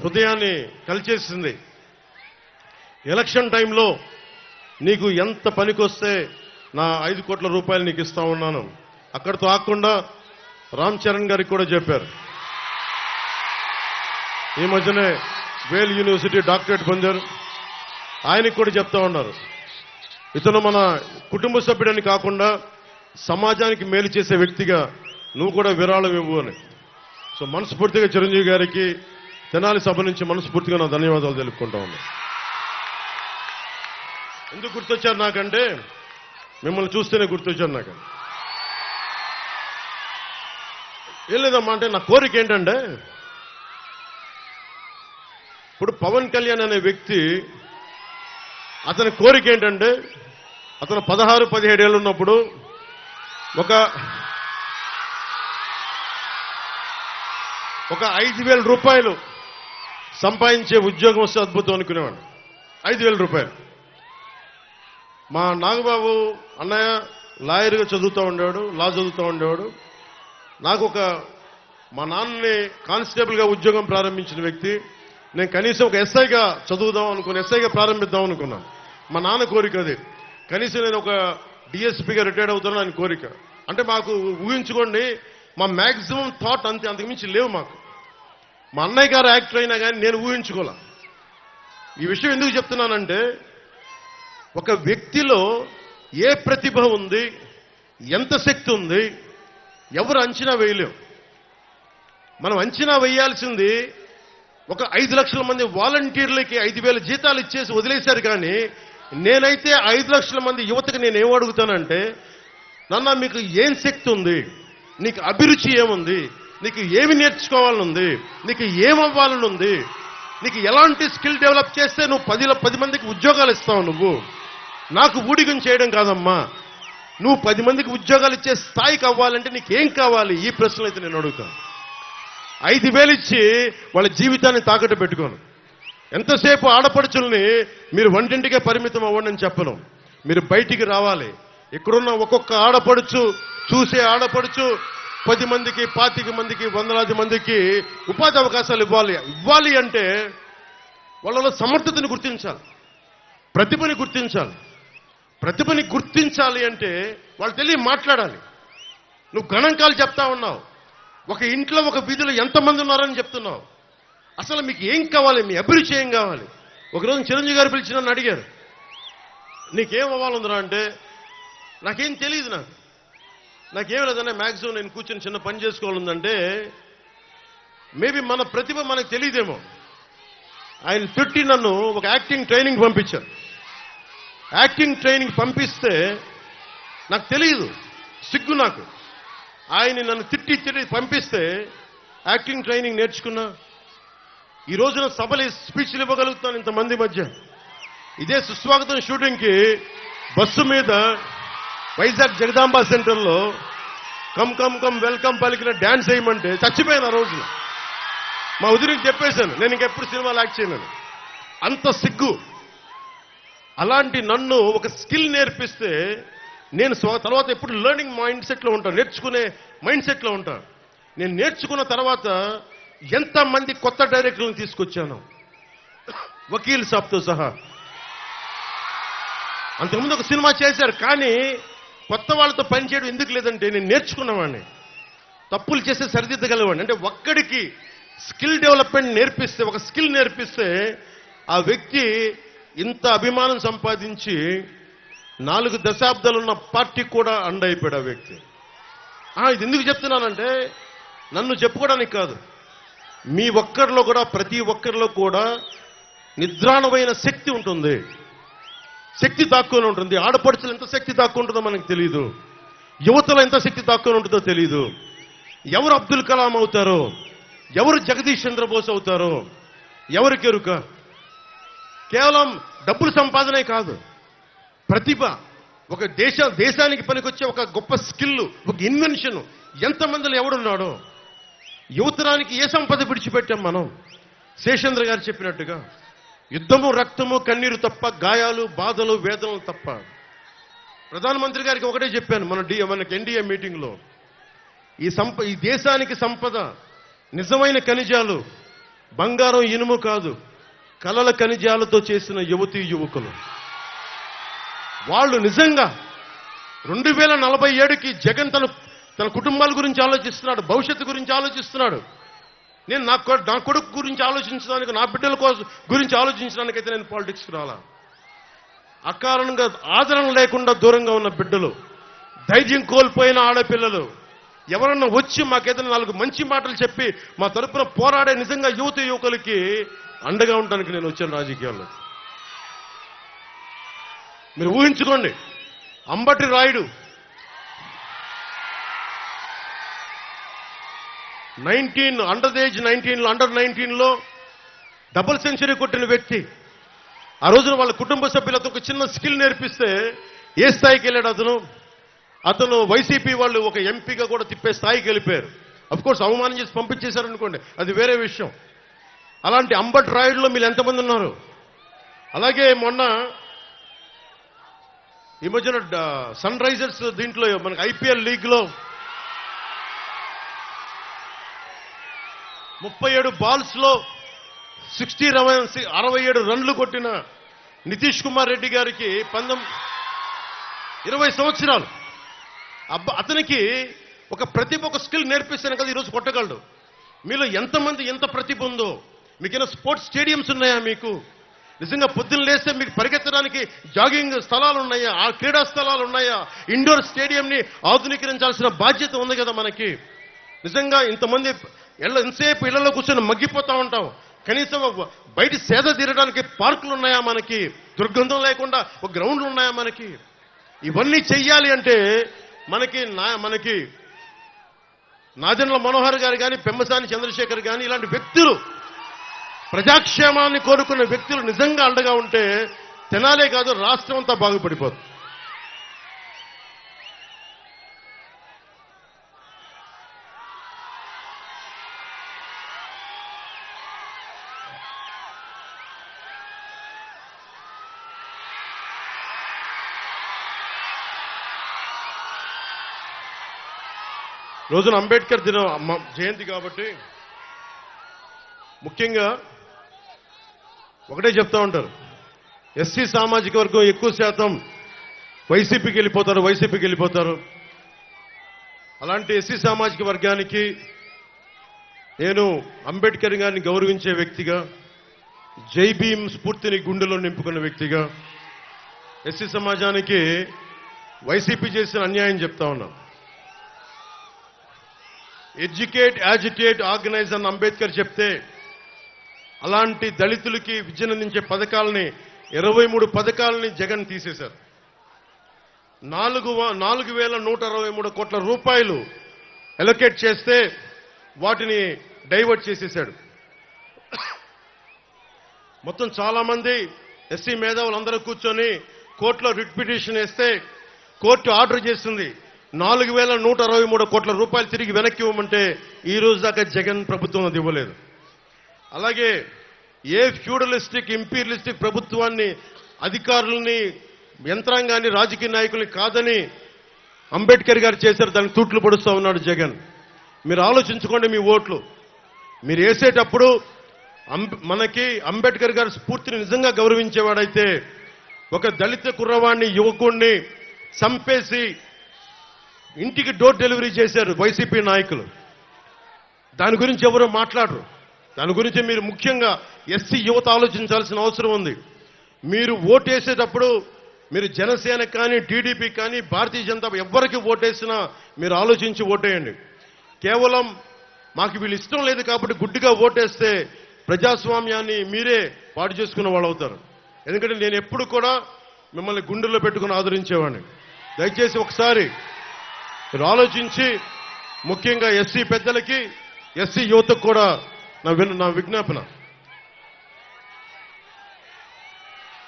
హృదయాన్ని కలిచేసింది. ఎలక్షన్ టైంలో నీకు ఎంత పనికొస్తే నా 5 కోట్ల రూపాయలు నీకు ఇస్తా ఉన్నాను. అక్కడితో ఆకుండా రామ్ చరణ్ గారికి కూడా చెప్పారు. ఈ మధ్యనే వేల్ యూనివర్సిటీ డాక్టరేట్ పొందారు. ఆయనకి కూడా చెప్తా ఉన్నారు, ఇతను మన కుటుంబ సభ్యుడని కాకుండా సమాజానికి మేలు చేసే వ్యక్తిగా నువ్వు కూడా విరాళం ఇవ్వు అని. సో మనస్ఫూర్తిగా చిరంజీవి గారికి తెనాలి సభ నుంచి మనస్ఫూర్తిగా నా ధన్యవాదాలు తెలుపుకుంటా ఉన్నా. ఎందుకు గుర్తొచ్చారు నాకంటే, మిమ్మల్ని చూస్తేనే గుర్తొచ్చారు నాకు. ఏం లేదమ్మా, అంటే నా కోరిక ఏంటంటే, ఇప్పుడు పవన్ కళ్యాణ్ అనే వ్యక్తి, అతని కోరిక ఏంటంటే, అతను 16-17 ఏళ్ళు ఉన్నప్పుడు ఒక 5,000 రూపాయలు సంపాదించే ఉద్యోగం వస్తే అద్భుతం అనుకునేవాడు. 5,000 రూపాయలు. మా నాగబాబు అన్నయ్య లాయర్గా చదువుతూ ఉండేవాడు, లా చదువుతూ ఉండేవాడు. నాకు మా నాన్నని కానిస్టేబుల్గా ఉద్యోగం ప్రారంభించిన వ్యక్తి. నేను కనీసం ఒక ఎస్ఐగా చదువుదాం అనుకుని, ఎస్ఐగా ప్రారంభిద్దాం అనుకున్నాను. మా నాన్న కోరిక అది. కనీసం నేను ఒక డిఎస్పీగా రిటైర్డ్ అవుతాను ఆయన కోరిక. అంటే మాకు ఊహించుకోండి, మా మ్యాక్సిమం థాట్ అంతే, అంతకుమించి లేవు మాకు. మా అన్నయ్య గారు యాక్టర్ అయినా కానీ నేను ఊహించుకోలే. ఈ విషయం ఎందుకు చెప్తున్నానంటే, ఒక వ్యక్తిలో ఏ ప్రతిభ ఉంది, ఎంత శక్తి ఉంది, ఎవరు అంచనా వేయలేం. మనం అంచనా వేయాల్సింది ఒక 5 లక్షల మంది వాలంటీర్లకి 5,000 జీతాలు ఇచ్చేసి వదిలేశారు. కానీ నేనైతే 5 లక్షల మంది యువతకు నేను ఏం అడుగుతానంటే, నాన్న మీకు ఏం శక్తి ఉంది, నీకు అభిరుచి ఏముంది, నీకు ఏమి నేర్చుకోవాలనుంది, నీకు ఏమవ్వాలని ఉంది, నీకు ఎలాంటి స్కిల్ డెవలప్ చేస్తే నువ్వు 10 మందికి ఉద్యోగాలు ఇస్తావు. నువ్వు నాకు ఊడిగం చేయడం కాదమ్మా, నువ్వు 10 మందికి ఉద్యోగాలు ఇచ్చే స్థాయికి అవ్వాలంటే నీకేం కావాలి? ఈ ప్రశ్నలు అయితే నేను అడుగుతాను. 5,000 ఇచ్చి వాళ్ళ జీవితాన్ని తాకట్టు పెట్టుకోను. ఎంతసేపు ఆడపడుచుల్ని మీరు వంటింటికే పరిమితం అవ్వండి అని చెప్పను. మీరు బయటికి రావాలి. ఇక్కడున్న ఒక్కొక్క ఆడపడుచు, చూసే ఆడపడుచు 10 మందికి, 25 మందికి, 100 మందికి ఉపాధి అవకాశాలు ఇవ్వాలి అంటే వాళ్ళలో సమర్థతని గుర్తించాలి, ప్రతిభని గుర్తించాలి. ప్రతిభని గుర్తించాలి అంటే వాళ్ళు తెలియ మాట్లాడాలి. నువ్వు గణాంకాలు చెప్తా ఉన్నావు, ఒక ఇంట్లో ఒక వీధిలో ఎంతమంది ఉన్నారని చెప్తున్నావు. అసలు మీకు ఏం కావాలి, మీ అభిరుచి ఏం కావాలి? ఒకరోజు చిరంజీవి గారు పిలిచి నన్ను అడిగారు, నీకేం అవ్వాలందరా అంటే, నాకేం తెలియదు, నాకేం లేదన్నా, మ్యాక్సిమం నేను కూర్చొని చిన్న పని చేసుకోవాలందంటే, మేబీ మన ప్రతిభ మనకు తెలియదేమో. ఆయన తిట్టి నన్ను ఒక యాక్టింగ్ ట్రైనింగ్ పంపించారు. యాక్టింగ్ ట్రైనింగ్ పంపిస్తే నాకు తెలియదు, సిగ్గు నాకు. ఆయన నన్ను తిట్టి పంపిస్తే యాక్టింగ్ ట్రైనింగ్ నేర్చుకున్నా. ఈ రోజున సభలు స్పీచ్లు ఇవ్వగలుగుతాను ఇంతమంది మధ్య. ఇదే సుస్వాగతం షూటింగ్కి బస్సు మీద వైజాగ్ జగదాంబ సెంటర్లో కమ్ కమ్ కమ్ వెల్కమ్ పలికిన డ్యాన్స్ వేయమంటే చచ్చిపోయాను ఆ రోజున. మా వదిలికి చెప్పేశాను, నేను ఇంకెప్పుడు సినిమాలు యాక్ట్ చేయను. అంత సిగ్గు. అలాంటి నన్ను ఒక స్కిల్ నేర్పిస్తే నేను తర్వాత ఎప్పుడు లెర్నింగ్ మైండ్ సెట్లో ఉంటాను, నేర్చుకునే మైండ్ సెట్లో ఉంటాను. నేను నేర్చుకున్న తర్వాత ఎంతమంది కొత్త డైరెక్టర్లను తీసుకొచ్చాను, వకీల్ సాబ్తో సహా. అంతకుముందు ఒక సినిమా చేశారు, కానీ కొత్త వాళ్ళతో పనిచేయడం ఎందుకు లేదంటే నేను నేర్చుకున్నవాడిని, తప్పులు చేస్తే సరిదిద్దగలవాడిని. అంటే ఒక్కడికి స్కిల్ డెవలప్మెంట్ నేర్పిస్తే, ఒక స్కిల్ నేర్పిస్తే ఆ వ్యక్తి ఇంత అభిమానం సంపాదించి 4 దశాబ్దాలున్న పార్టీ కూడా అండైపోయాడు ఆ వ్యక్తి. ఇది ఎందుకు చెప్తున్నానంటే, నన్ను చెప్పుకోవడానికి కాదు, మీ ఒక్కరిలో కూడా, ప్రతి ఒక్కరిలో కూడా నిద్రాణమైన శక్తి ఉంటుంది, శక్తి దాక్కుని ఉంటుంది. ఆడపడుచులు ఎంత శక్తి దాక్కుంటుందో మనకు తెలియదు, యువతలో ఎంత శక్తి దాక్కుని ఉంటుందో తెలియదు. ఎవరు అబ్దుల్ కలాం అవుతారో, ఎవరు జగదీష్ చంద్రబోస్ అవుతారో ఎవరికెరుక. కేవలం డబ్బులు సంపాదనే కాదు, ప్రతిభ, ఒక దేశానికి పనికొచ్చే ఒక గొప్ప స్కిల్, ఒక ఇన్వెన్షన్ ఎంతమందిలో ఎవడున్నాడో. యువతరానికి ఏ సంపద విడిచిపెట్టాం మనం? శేషేంద్ర గారు చెప్పినట్టుగా యుద్ధము, రక్తము, కన్నీరు తప్ప, గాయాలు, బాధలు, వేదనలు తప్ప. ప్రధానమంత్రి గారికి ఒకటే చెప్పాను మనకి ఎన్డీఏ మీటింగ్లో, ఈ దేశానికి సంపద నిజమైన ఖనిజాలు బంగారం, ఇనుము కాదు, కలల ఖనిజాలతో చేసిన యువతీ యువకులు. వాళ్ళు నిజంగా 2047కి జగన్ తన కుటుంబాల గురించి ఆలోచిస్తున్నాడు, భవిష్యత్తు గురించి ఆలోచిస్తున్నాడు. నేను నా కొడుకు గురించి ఆలోచించడానికి, నా బిడ్డల గురించి ఆలోచించడానికైతే నేను పాలిటిక్స్కి రాలా. అకారణంగా ఆదరణ లేకుండా దూరంగా ఉన్న బిడ్డలు, ధైర్యం కోల్పోయిన ఆడపిల్లలు ఎవరన్నా వచ్చి మాకేదైనా 4 మంచి మాటలు చెప్పి మా తరపున పోరాడే నిజంగా యువత యువకులకి అండగా ఉండడానికి నేను వచ్చాను రాజకీయాల్లో. మీరు ఊహించుకోండి, అంబటి రాయుడు 19 అండర్ 19లో డబుల్ సెంచరీ కొట్టిన వ్యక్తి. ఆ రోజున వాళ్ళ కుటుంబ సభ్యులతో ఒక చిన్న స్కిల్ నేర్పిస్తే ఏ స్థాయికి వెళ్ళాడు అతను వైసీపీ వాళ్ళు ఒక ఎంపీగా కూడా తిప్పే స్థాయికి వెళ్ళిపోయారు. అఫ్ కోర్స్ అవమానం చేసి పంపించేశారనుకోండి, అది వేరే విషయం. అలాంటి అంబటి రాయుడులో మీరు ఎంతమంది ఉన్నారు? అలాగే మొన్న ఈ మధ్యన సన్ రైజర్స్ దీంట్లో మనకి ఐపీఎల్ లీగ్లో 37 బాల్స్లో 67 రన్లు కొట్టిన నితీష్ కుమార్ రెడ్డి గారికి 20 సంవత్సరాలు. అతనికి ఒక ప్రతిభ, ఒక స్కిల్ నేర్పిస్తాను కదా ఈరోజు కొట్టగలడు. మీలో ఎంతమంది ఎంత ప్రతిభ ఉందో? మీకైనా స్పోర్ట్స్ స్టేడియంస్ ఉన్నాయా? మీకు నిజంగా పొద్దున్న లేస్తే మీకు పరిగెత్తడానికి జాగింగ్ స్థలాలు ఉన్నాయా? ఆ క్రీడా స్థలాలు ఉన్నాయా? ఇండోర్ స్టేడియంని ఆధునీకరించాల్సిన బాధ్యత ఉంది కదా మనకి. నిజంగా ఇంతమంది ఎంతసేపు ఇళ్లలో కూర్చొని మగ్గిపోతా ఉంటాం. కనీసం బయట సేద తీరడానికి పార్కులు ఉన్నాయా మనకి? దుర్గంధం లేకుండా ఒక గ్రౌండ్లు ఉన్నాయా మనకి? ఇవన్నీ చెయ్యాలి అంటే మనకి నాదెండ్ల మనోహర్ గారు కానీ, పెమ్మసాని చంద్రశేఖర్ కానీ ఇలాంటి వ్యక్తులు, ప్రజాక్షేమాన్ని కోరుకున్న వ్యక్తులు నిజంగా అండగా ఉంటే తెనాలే కాదు రాష్ట్రం అంతా బాగుపడిపోతుంది. రోజున అంబేద్కర్ జయంతి కాబట్టి ముఖ్యంగా ఒకటే చెప్తా ఉంటారు, ఎస్సీ సామాజిక వర్గం ఎక్కువ శాతం వైసీపీకి వెళ్ళిపోతారు. అలాంటి ఎస్సీ సామాజిక వర్గానికి నేను అంబేద్కర్ గారిని గౌరవించే వ్యక్తిగా, జై భీమ్ స్ఫూర్తిని గుండెలో నింపుకున్న వ్యక్తిగా ఎస్సీ సమాజానికి వైసీపీ చేసిన అన్యాయం చెప్తా ఉన్నాం. ఎడ్యుకేట్, యాజిటేట్, ఆర్గనైజ్ అని అంబేద్కర్ చెప్తే అలాంటి దళితులకి విద్యనందించే పథకాలని 23 పథకాలని జగన్ తీసేశారు. 4,163 కోట్ల రూపాయలు అలొకేట్ చేస్తే వాటిని డైవర్ట్ చేసేశాడు. మొత్తం చాలా మంది ఎస్సీ మేధావులందరూ కూర్చొని కోర్టులో రిట్ పిటిషన్ వేస్తే కోర్టు ఆర్డర్ చేస్తుంది 4,163 కోట్ల రూపాయలు తిరిగి వెనక్కి ఇవ్వమంటే ఈ రోజు దాకా జగన్ ప్రభుత్వం అది ఇవ్వలేదు. అలాగే ఏ ఫ్యూడలిస్టిక్, ఇంపీరియలిస్టిక్ ప్రభుత్వాన్ని, అధికారుల్ని, యంత్రాంగాన్ని, రాజకీయ నాయకుల్ని కాదని అంబేద్కర్ గారు చేశారు, దానికి తూట్లు పొడుస్తూ ఉన్నాడు జగన్. మీరు ఆలోచించుకోండి, మీ ఓట్లు మీరు వేసేటప్పుడు మనకి అంబేద్కర్ గారి స్ఫూర్తిని నిజంగా గౌరవించేవాడైతే ఒక దళిత కుర్రవాణ్ణి, యువకుణ్ణి చంపేసి ఇంటికి డోర్ డెలివరీ చేశారు వైసీపీ నాయకులు. దాని గురించి ఎవరు మాట్లాడరు. దాని గురించి మీరు ముఖ్యంగా ఎస్సీ యువత ఆలోచించాల్సిన అవసరం ఉంది. మీరు ఓటేసేటప్పుడు మీరు జనసేన కానీ, టీడీపీ కానీ, భారతీయ జనతా ఎవరికి ఓటేసినా మీరు ఆలోచించి ఓటేయండి. కేవలం మాకు వీళ్ళు ఇష్టం లేదు కాబట్టి గుడ్డిగా ఓటేస్తే ప్రజాస్వామ్యాన్ని మీరే పాడు చేసుకున్న వాళ్ళు అవుతారు. ఎందుకంటే నేను ఎప్పుడు కూడా మిమ్మల్ని గుండెల్లో పెట్టుకుని ఆదరించేవాడిని. దయచేసి ఒకసారి మీరు ఆలోచించి, ముఖ్యంగా ఎస్సీ పెద్దలకి, ఎస్సీ యువతకు కూడా నా విజ్ఞాపన,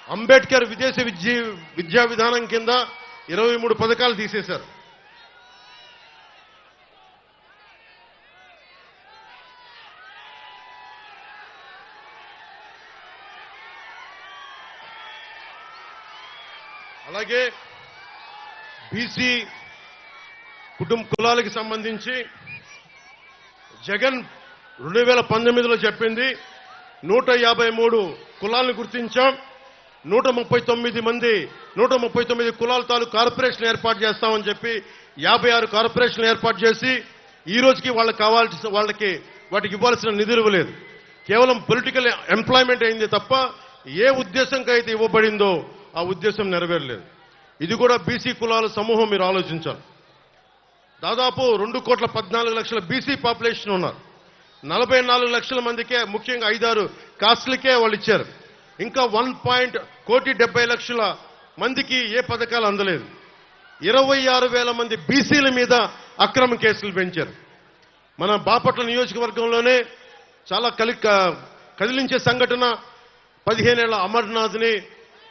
అంబేద్కర్ విదేశీ విద్యా విధానం కింద 23 పథకాలు తీసేశారు. అలాగే బీసీ కులాలకి సంబంధించి జగన్ 2019లో చెప్పింది 153 కులాలను గుర్తించాం. 139 కులాల తాలూకు కార్పొరేషన్ ఏర్పాటు చేస్తామని చెప్పి 56 కార్పొరేషన్లు ఏర్పాటు చేసి ఈ రోజుకి వాళ్ళకి కావాల్సిన వాటికి ఇవ్వాల్సిన నిధులు ఇవ్వలేదు. కేవలం పొలిటికల్ ఎంప్లాయ్మెంట్ అయింది తప్ప ఏ ఉద్దేశంకి అయితే ఇవ్వబడిందో ఆ ఉద్దేశం నెరవేరలేదు. ఇది కూడా బీసీ కులాల సమూహం మీరు ఆలోచించాలి. దాదాపు 2,14,00,000 బీసీ పాపులేషన్ ఉన్నారు. 44 లక్షల మందికే, ముఖ్యంగా 5-6 కాస్ట్లకే వాళ్ళు ఇచ్చారు. ఇంకా 1,70,00,000 మందికి ఏ పథకాలు అందలేదు. 26,000 మంది బీసీల మీద అక్రమ కేసులు పెంచారు. మన బాపట్ల నియోజకవర్గంలోనే చాలా కదిలించే సంఘటన 15 ఏళ్ల అమర్నాథ్ని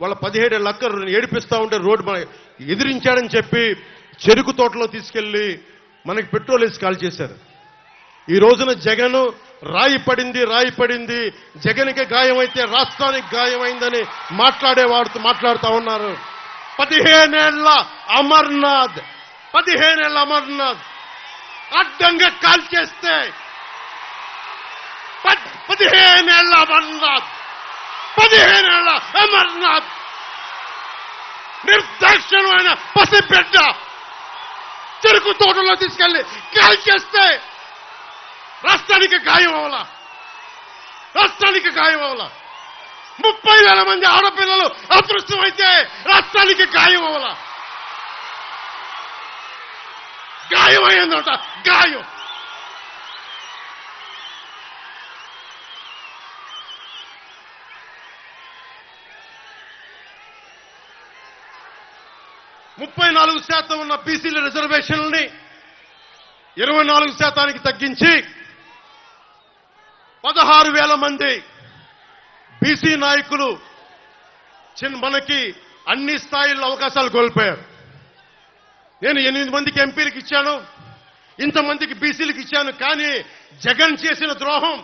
వాళ్ళ 17 ఏళ్ల అక్క ఏడిపిస్తా ఉంటే రోడ్డు ఎదిరించాడని చెప్పి చెరుకు తోటలో తీసుకెళ్లి మనకి పెట్రోల్ వేసి కాల్ చేశారు. ఈ రోజున జగన్ రాయి పడింది జగన్కి గాయమైతే రాష్ట్రానికి గాయమైందని మాట్లాడుతూ ఉన్నారు. 15 ఏళ్ల అమర్నాథ్ అడ్డంగా కాల్ చేస్తే 15 ఏళ్ల అమర్నాథ్ నిర్దాక్షిణ్యమైన పసిబిడ్డ చెరుకు తోటలో తీసుకెళ్లి కాల్ చేస్తే రాష్ట్రానికి గాయం అవలా. 30,000 మంది ఆడపిల్లలు అదృష్టమైతే రాష్ట్రానికి గాయం అవలా. గాయం అయ్యిందట. గాయం 34% ఉన్న బీసీల రిజర్వేషన్లని 24% తగ్గించి 16,000 మంది బీసీ నాయకులు మనకి అన్ని స్థాయిల్లో అవకాశాలు కోల్పోయారు. నేను 8 మందికి ఎంపీలకు ఇచ్చాను, ఇంతమందికి బీసీలకు ఇచ్చాను. కానీ జగన్ చేసిన ద్రోహం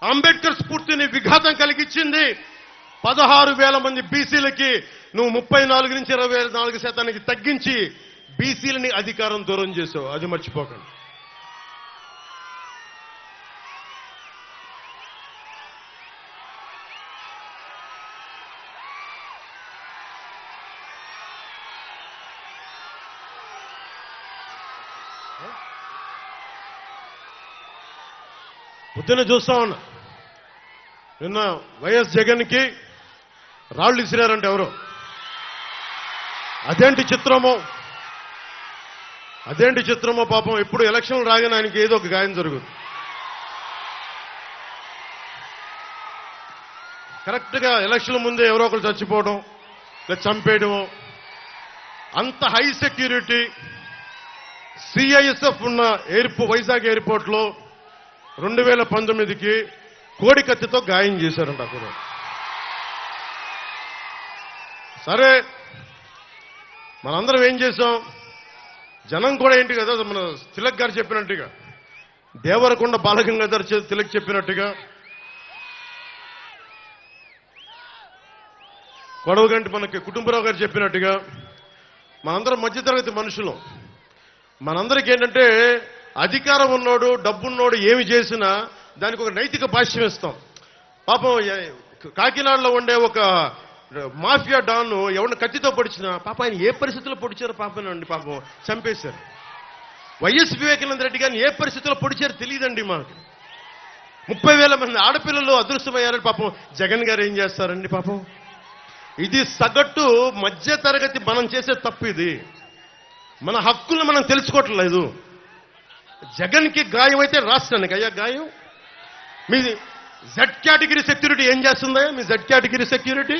అంబేద్కర్ స్ఫూర్తిని విఘాతం కలిగించింది. 16,000 మంది బీసీలకి నువ్వు 34 నుంచి 24% తగ్గించి బీసీలని అధికారం దూరం చేసావు. అది మర్చిపోకండి. పొద్దున్న చూస్తా ఉన్నా, నిన్న వైఎస్ జగన్కి రాళ్లు ఇసిరారంటే ఎవరు? అదేంటి చిత్రమో పాపం. ఎప్పుడు ఎలక్షన్లు రాగానే ఆయనకి ఏదో ఒక గాయం జరుగుతుంది. కరెక్ట్గా ఎలక్షన్ల ముందే ఎవరో ఒకరు చచ్చిపోవడం లేదా చంపేయడము. అంత హై సెక్యూరిటీ సిఐఎస్ఎఫ్ ఉన్న వైజాగ్ ఎయిర్పోర్ట్లో 2019కి కోడికత్తితో గాయం చేశారంట అక్కడ. సరే, మనందరం ఏం చేశాం? జనం కూడా ఏంటి కదా, మన తిలక్ గారు చెప్పినట్టుగా, దేవరకొండ బాలగంగాధర్ తిలక్ చెప్పినట్టుగా, కొడవగంటి మనకి కుటుంబరావు గారు చెప్పినట్టుగా, మనందరం మధ్యతరగతి మనుషులు. మనందరికీ ఏంటంటే అధికారం ఉన్నోడు, డబ్బున్నోడు ఏమి చేసినా దానికి ఒక నైతిక భాష్యం ఇస్తాం. పాపం కాకినాడలో ఉండే ఒక మాఫియా డాన్ ఎవరిని కత్తితో పొడిచినా పాప ఆయన ఏ పరిస్థితుల్లో పొడిచారో పాపనండి, పాపం చంపేశారు. వైఎస్ వివేకానంద రెడ్డి గారిని ఏ పరిస్థితుల్లో పొడిచారో తెలియదండి మాకు. 30,000 మంది ఆడపిల్లలు అదృష్టమయ్యారని పాపం జగన్ గారు ఏం చేస్తారండి పాపం. ఇది సగటు మధ్య తరగతి మనం చేసే తప్పు. ఇది మన హక్కులను మనం తెలుసుకోవట్లేదు. జగన్కి గాయం అయితే రాష్ట్రానికి అయ్యా గాయం. మీ జెడ్ కేటగిరీ సెక్యూరిటీ ఏం చేస్తుందా? మీ జెడ్ కేటగిరీ సెక్యూరిటీ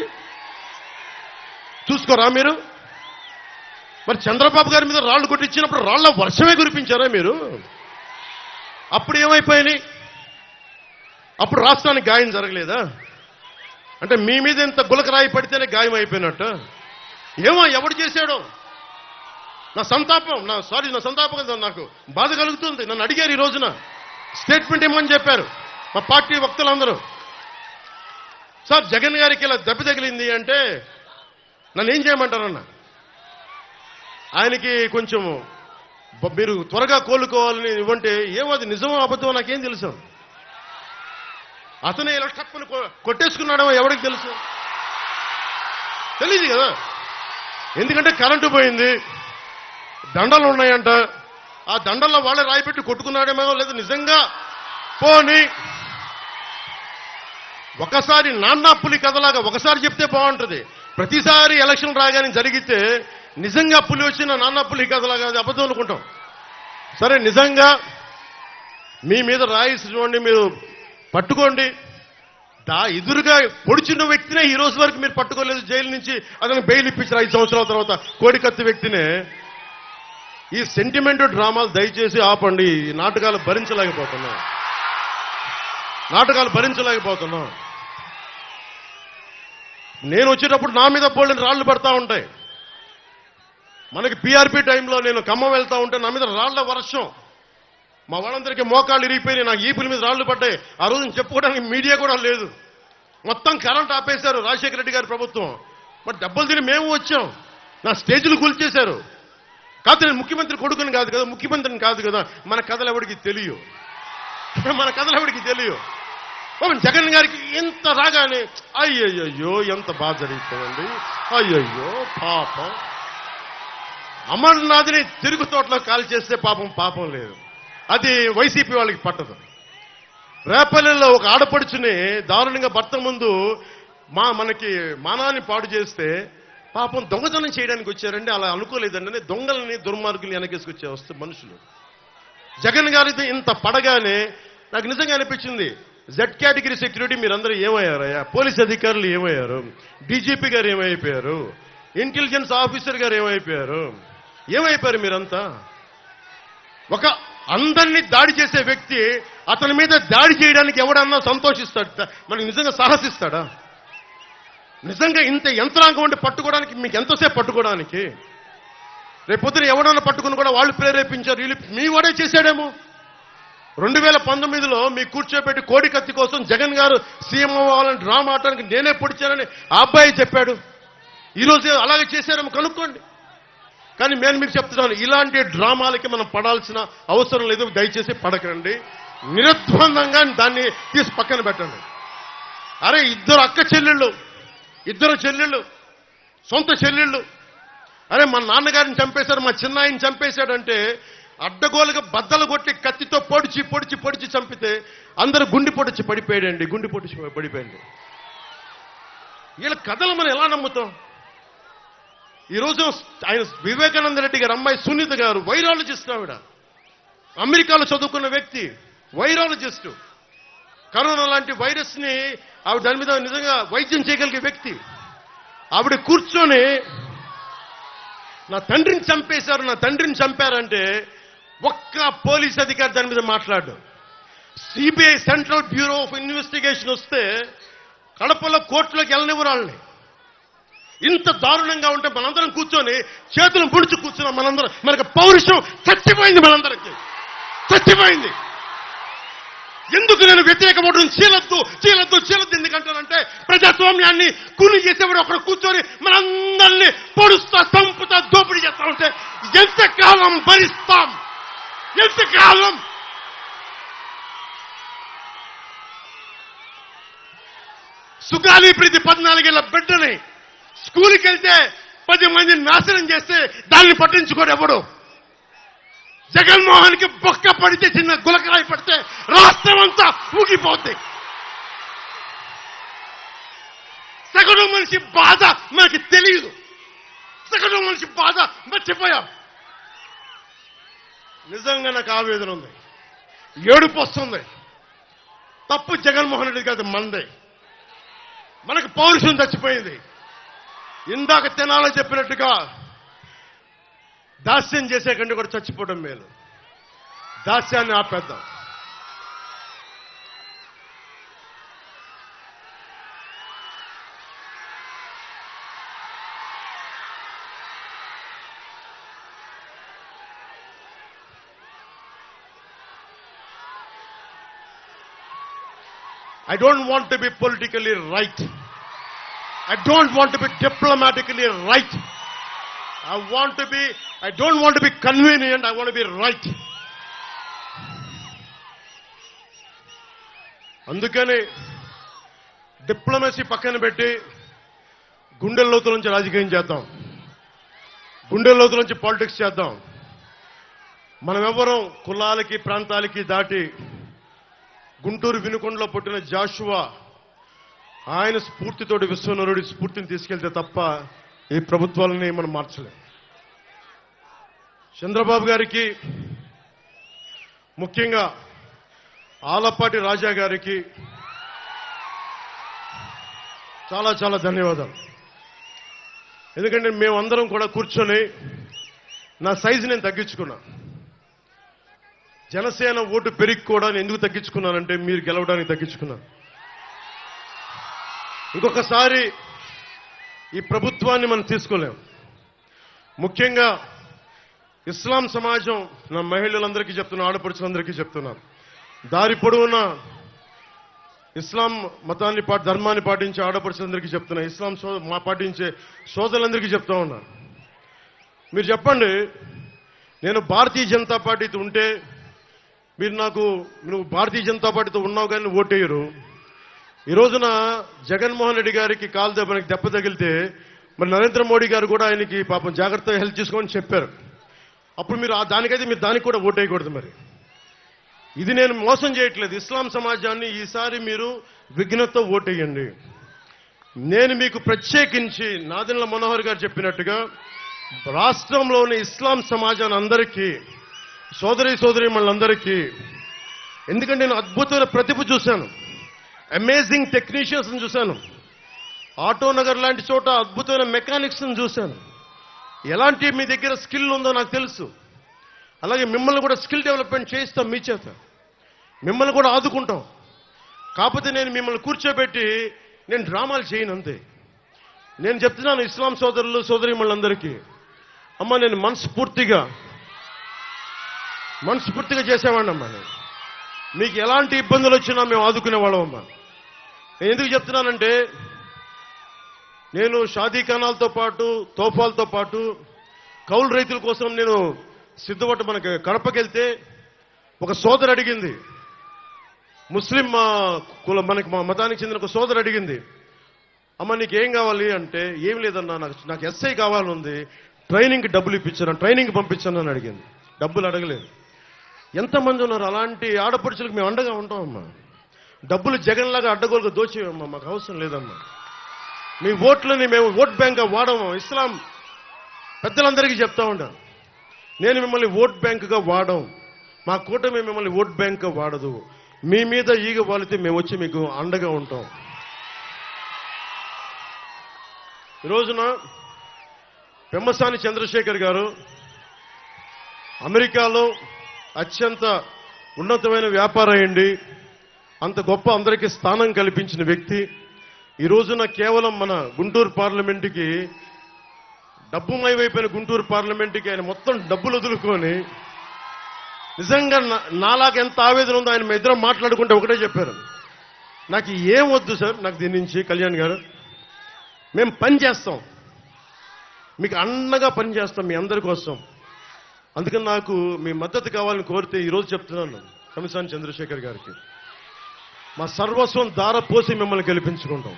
చూసుకోరా మీరు? మరి చంద్రబాబు గారి మీద రాళ్లు కొట్టించినప్పుడు రాళ్ల వర్షమే కురిపించారా మీరు? అప్పుడు ఏమైపోయినాయి? అప్పుడు రాష్ట్రానికి గాయం జరగలేదా? అంటే మీ మీద ఇంత గులకరాయి పడితేనే గాయం అయిపోయినట్టు. ఏమో ఎవడు చేశాడో నా సంతాపం కదా, నాకు బాధ కలుగుతుంది. నన్ను అడిగారు ఈ రోజున స్టేట్మెంట్ ఇమ్మని చెప్పారు మా పార్టీ వక్తలందరూ. సార్ జగన్ గారికి ఇలా దెబ్బ తగిలింది అంటే నన్ను ఏం చేయమంటారన్న? ఆయనకి కొంచెం మీరు త్వరగా కోలుకోవాలని ఇవ్వంటే ఏమో అది నిజమో అబద్ధమో నాకేం తెలుసు. అతనే ఇలా టప్పుని కొట్టేసుకున్నాడేమో ఎవరికి తెలుసు? తెలియదు కదా. ఎందుకంటే కరెంటు పోయింది, దండలు ఉన్నాయంట, ఆ దండల్లో వాళ్ళే రాయిపెట్టి కొట్టుకున్నాడేమో, లేదు నిజంగా పోని ఒకసారి నాన్నా పులి కథలాగా ఒకసారి చెప్తే బాగుంటుంది. ప్రతిసారి ఎలక్షన్ రాగానే జరిగితే నిజంగా పులి వచ్చిన నాన్నా పులి కథలాగా అది అబద్ధం అనుకుంటాం. సరే, నిజంగా మీ మీద రాయిసి చూడండి, మీరు పట్టుకోండి. ఎదురుగా పొడిచిన వ్యక్తినే ఈ రోజు వరకు మీరు పట్టుకోలేదు. జైలు నుంచి అతను బెయిల్ ఇప్పించారు 5 సంవత్సరాల తర్వాత. కోడికత్తి వ్యక్తినే. ఈ సెంటిమెంట్ డ్రామాలు దయచేసి ఆపండి. ఈ నాటకాలు భరించలేకపోతున్నాం. నేను వచ్చేటప్పుడు నా మీద బోల్డెన్ రాళ్లు పడతా ఉంటాయి. మనకి పీఆర్పీ టైంలో నేను ఖమ్మం వెళ్తా ఉంటే నా మీద రాళ్ల వర్షం. మా వాళ్ళందరికీ మోకాళ్ళు ఇరిగిపోయినాయి, నాకు ఈపుల మీద రాళ్లు పడ్డాయి. ఆ రోజు చెప్పుకోవడానికి మీడియా కూడా లేదు. మొత్తం కరెంట్ ఆపేశారు రాజశేఖర రెడ్డి గారి ప్రభుత్వం. మరి దెబ్బలు తిని మేము వచ్చాం. నా స్టేజ్లు కూల్చేశారు. కాదు, నేను ముఖ్యమంత్రి కొడుకుని కాదు కదా, ముఖ్యమంత్రిని కాదు కదా. మన కథలు ఎవరికి తెలియవు. జగన్ గారికి ఎంత రాగానే అయ్యయ్యో ఎంత బాధ జరిగిపోయింది, అయ్యయ్యో పాపం. అమర్నాథ్ని తిరుగు తోటలో కాల్ చేస్తే పాపం లేదు. అది వైసీపీ వాళ్ళకి పట్టదు. రేపల్లెల్లో ఒక ఆడపడుచుని దారుణంగా భర్త ముందు మనకి మానాన్ని పాడు చేస్తే పాపం దొంగతనం చేయడానికి వచ్చారండి. అలా అనుకోలేదండి. దొంగలని దుర్మార్గుల్ని వెనకేసుకొచ్చే వస్తే మనుషులు. జగన్ గారిది ఇంత పడగానే నాకు నిజంగా అనిపించింది, జెడ్ కేటగిరీ సెక్యూరిటీ మీరందరూ ఏమయ్యారయ్యా? పోలీస్ అధికారులు ఏమయ్యారు? డీజీపీ గారు ఏమైపోయారు? ఇంటెలిజెన్స్ ఆఫీసర్ గారు ఏమైపోయారు మీరంతా? ఒక అందరినీ దాడి చేసే వ్యక్తి అతని మీద దాడి చేయడానికి ఎవడన్నా సంతోషిస్తాడు? మనకి నిజంగా సాహసిస్తాడా? నిజంగా ఇంత యంత్రాంగం ఉండి పట్టుకోవడానికి మీకు ఎంతసేపు పట్టుకోవడానికి? రేపొద్దున ఎవడన్నా పట్టుకుని కూడా వాళ్ళు ప్రేరేపించారు, వీళ్ళు మీ వాడే చేశాడేమో. 2019లో మీ కూర్చోబెట్టి కోడికత్తి కోసం జగన్ గారు సీఎం అవ్వాలని డ్రామా ఆడటానికి నేనే పొడిచానని ఆ అబ్బాయి చెప్పాడు. ఈరోజు అలాగే చేశారేమో కనుక్కోండి. కానీ నేను మీకు చెప్తున్నాను, ఇలాంటి డ్రామాలకి మనం పడాల్సిన అవసరం లేదు. దయచేసి పడకండి. నిర్ద్వందంగా దాన్ని తీసి పక్కన పెట్టండి. అరే, ఇద్దరు చెల్లెళ్ళు, సొంత చెల్లెళ్ళు. అరే, మా నాన్నగారిని చంపేశారు, మా చిన్నాయిని చంపేశాడంటే అడ్డగోలుగా బద్దలు కొట్టి కత్తితో పొడిచి చంపితే అందరూ గుండెపోటు పడిపోయాడండి. వీళ్ళ కథలు మనం ఎలా నమ్ముతాం? ఈరోజు ఆయన వివేకానంద రెడ్డి గారు అమ్మాయి సునీత గారు వైరాలజిస్ట్. ఆవిడ అమెరికాలో చదువుకున్న వ్యక్తి, వైరాలజిస్టు. కరోనా లాంటి వైరస్ ని ఆవిడ దాని మీద నిజంగా వైద్యం చేయగలిగే వ్యక్తి. ఆవిడ కూర్చొని నా తండ్రిని చంపారంటే ఒక్క పోలీస్ అధికారి దాని మీద మాట్లాడు. CBI central bureau of investigation వస్తే కడపలో కోర్టులోకి వెళ్ళనివ్వరు వాళ్ళని. ఇంత దారుణంగా ఉంటే మనందరం కూర్చొని చేతులను పొడిచి కూర్చున్నాం. మనకు పౌరుషం చచ్చిపోయింది. చచ్చిపోయింది. ఎందుకు నేను వ్యతిరేక ఓటును చీలద్దు ఎందుకంటానంటే ప్రజాస్వామ్యాన్ని కూలి చేసేవాడు ఒకడు కూర్చొని మనందరినీ పొడుస్తా, చంపుతా, దోపిడీ చేస్తా ఉంటే ఎంతకాలం భరిస్తాం? ఎంతకాలం? సుగాలి ప్రీతి 14 ఏళ్ల బిడ్డని స్కూల్కి వెళ్తే 10 మందిని నాశనం చేస్తే దాన్ని పట్టించుకోడు ఎవడు. జగన్మోహన్ కి బొక్క పడితే, చిన్న గులకరాయి పడితే రాష్ట్రం అంతా ఊగిపోద్ది. సగటు మనిషి బాధ మనకి తెలియదు. సగటు మనిషి బాధ మర్చిపోయాం. నిజంగా నాకు ఆవేదన ఉంది, ఏడుపు వస్తుంది. తప్పు జగన్మోహన్ రెడ్డి కాదు, మందే. మనకు పౌరుషం చచ్చిపోయింది. ఇందాక తెనాలో చెప్పినట్టుగా దాస్యం చేసే కంటే కూడా చచ్చిపోవడం మేలు. దాస్యాన్ని ఆపేద్దాం. I don't want to be politically right. I don't want to be diplomatically right. I don't want to be convenient. I want to be right. అందుకని డిప్లొమసీ పక్కన పెట్టి గుండె లోతుల నుంచి రాజకీయం చేద్దాం, గుండె లోతుల నుంచి పాలిటిక్స్ చేద్దాం. మనం ఎవరం కులాలకి ప్రాంతాలకి దాటి గుంటూరు వినుకొండలో పుట్టిన జాషువా ఆయన స్ఫూర్తితోటి విశ్వనరుడి స్ఫూర్తిని తీసుకెళ్తే తప్ప ఈ ప్రభుత్వాలని మనం మార్చలేం. చంద్రబాబు గారికి, ముఖ్యంగా ఆలపాటి రాజా గారికి చాలా చాలా ధన్యవాదాలు. ఎందుకంటే మేమందరం కూడా కూర్చొని నా సైజు నేను తగ్గించుకున్నా. జనసేన ఓటు పెరిగి కూడా నేను ఎందుకు తగ్గించుకున్నానంటే మీరు గెలవడానికి తగ్గించుకున్నాను. ఇంకొకసారి ఈ ప్రభుత్వాన్ని మనం తీసుకోలేం. ముఖ్యంగా ఇస్లాం సమాజం, నా మహిళలందరికీ చెప్తున్నా, ఆడపడుచులందరికీ చెప్తున్నాను, దారి పొడవునా ఇస్లాం మతాన్ని ధర్మాన్ని పాటించే ఆడపడుచులందరికీ చెప్తున్నా, ఇస్లాం పాటించే సోదరులందరికీ చెప్తా ఉన్నా. మీరు చెప్పండి, నేను భారతీయ జనతా పార్టీతో ఉంటే మీరు నువ్వు భారతీయ జనతా పార్టీతో ఉన్నావు కానీ ఓటేయరు. ఈ రోజున జగన్మోహన్ రెడ్డి గారికి కాలు దెబ్బ తగిలితే మరి నరేంద్ర మోడీ గారు కూడా ఆయనకి పాపం జాగ్రత్తగా హెల్ప్ చేసుకోమని చెప్పారు. అప్పుడు మీరు దానికైతే మీరు దానికి కూడా ఓటేయకూడదు. మరి ఇది నేను మోసం చేయట్లేదు. ఇస్లాం సమాజాన్ని ఈసారి మీరు విఘ్నతతో ఓటేయండి. నేను మీకు ప్రత్యేకించి నాదెండ్ల మనోహర్ గారు చెప్పినట్టుగా రాష్ట్రంలోని ఇస్లాం సమాజాన్ని అందరికీ, సోదరీమణులందరికీ, ఎందుకంటే నేను అద్భుతమైన ప్రతిభ చూశాను, అమేజింగ్ టెక్నీషియన్స్ చూశాను, ఆటోనగర్ లాంటి చోట అద్భుతమైన మెకానిక్స్ చూశాను. ఎలాంటి మీ దగ్గర స్కిల్ ఉందో నాకు తెలుసు. అలాగే మిమ్మల్ని కూడా స్కిల్ డెవలప్మెంట్ చేయిస్తాం, మీ చేత మిమ్మల్ని కూడా ఆదుకుంటాం. కాకపోతే నేను మిమ్మల్ని కూర్చోబెట్టి నేను డ్రామాలు చేయను, అంతే. నేను చెప్తున్నాను ఇస్లాం సోదరులు సోదరీమణులందరికీ, అమ్మ నేను మనస్ఫూర్తిగా చేసేవాడిని అమ్మా. మీకు ఎలాంటి ఇబ్బందులు వచ్చినా మేము ఆదుకునే వాళ్ళం అమ్మా. నేను ఎందుకు చెప్తున్నానంటే నేను షాదీఖానాలతో పాటు, తోఫాలతో పాటు కౌలు రైతుల కోసం నేను సిద్ధపట్టు మనకి కడపకెళ్తే ఒక సోదరు అడిగింది, ముస్లిం మనకి మా మతానికి చెందిన ఒక సోదరు అడిగింది, అమ్మ నీకేం కావాలి అంటే, ఏం లేదన్నా నాకు ఎస్ఐ కావాలని ఉంది, ట్రైనింగ్కి డబ్బులు ఇప్పించాను, ట్రైనింగ్ పంపించాను అని అడిగింది. డబ్బులు అడగలేదు. ఎంతమంది ఉన్నారు అలాంటి ఆడపడుచులకు మేము అండగా ఉంటామమ్మా. డబ్బులు జగన్లాగా అడ్డగోలుగా దోచేయమ్మా, మాకు అవసరం లేదమ్మా. మీ ఓట్లని మేము ఓట్ బ్యాంక్గా వాడము. ఇస్లాం పెద్దలందరికీ చెప్తా ఉంటాను, నేను మిమ్మల్ని ఓట్ బ్యాంకుగా వాడం, మా కూటమి మిమ్మల్ని ఓట్ బ్యాంక్గా వాడదు. మీ మీద ఈగ వాలితే మేము వచ్చి మీకు అండగా ఉంటాం. ఈ రోజున పెమ్మసాని చంద్రశేఖర్ గారు అమెరికాలో అత్యంత ఉన్నతమైన వ్యాపారం అయ్యండి, అంత గొప్ప అందరికీ స్థానం కల్పించిన వ్యక్తి. ఈ రోజున కేవలం మన గుంటూరు పార్లమెంటుకి, డబ్బుమయమైపోయిన గుంటూరు పార్లమెంటుకి ఆయన మొత్తం డబ్బులు వదులుకొని, నిజంగా నాలాగా ఎంత ఆవేదన ఉందో ఆయన ఇద్దరం మాట్లాడుకుంటే ఒకటే చెప్పారు, నాకు ఏం వద్దు సార్, నాకు దీని నుంచి కళ్యాణ్ గారు మేము పని చేస్తాం, మీకు అండగా పని చేస్తాం మీ అందరి కోసం. అందుకని నాకు మీ మద్దతు కావాలని కోరితే ఈరోజు చెప్తున్నాను పెమ్మసాని చంద్రశేఖర్ గారికి, మా సర్వస్వం దారపోసి మిమ్మల్ని గెలిపించుకుంటాం.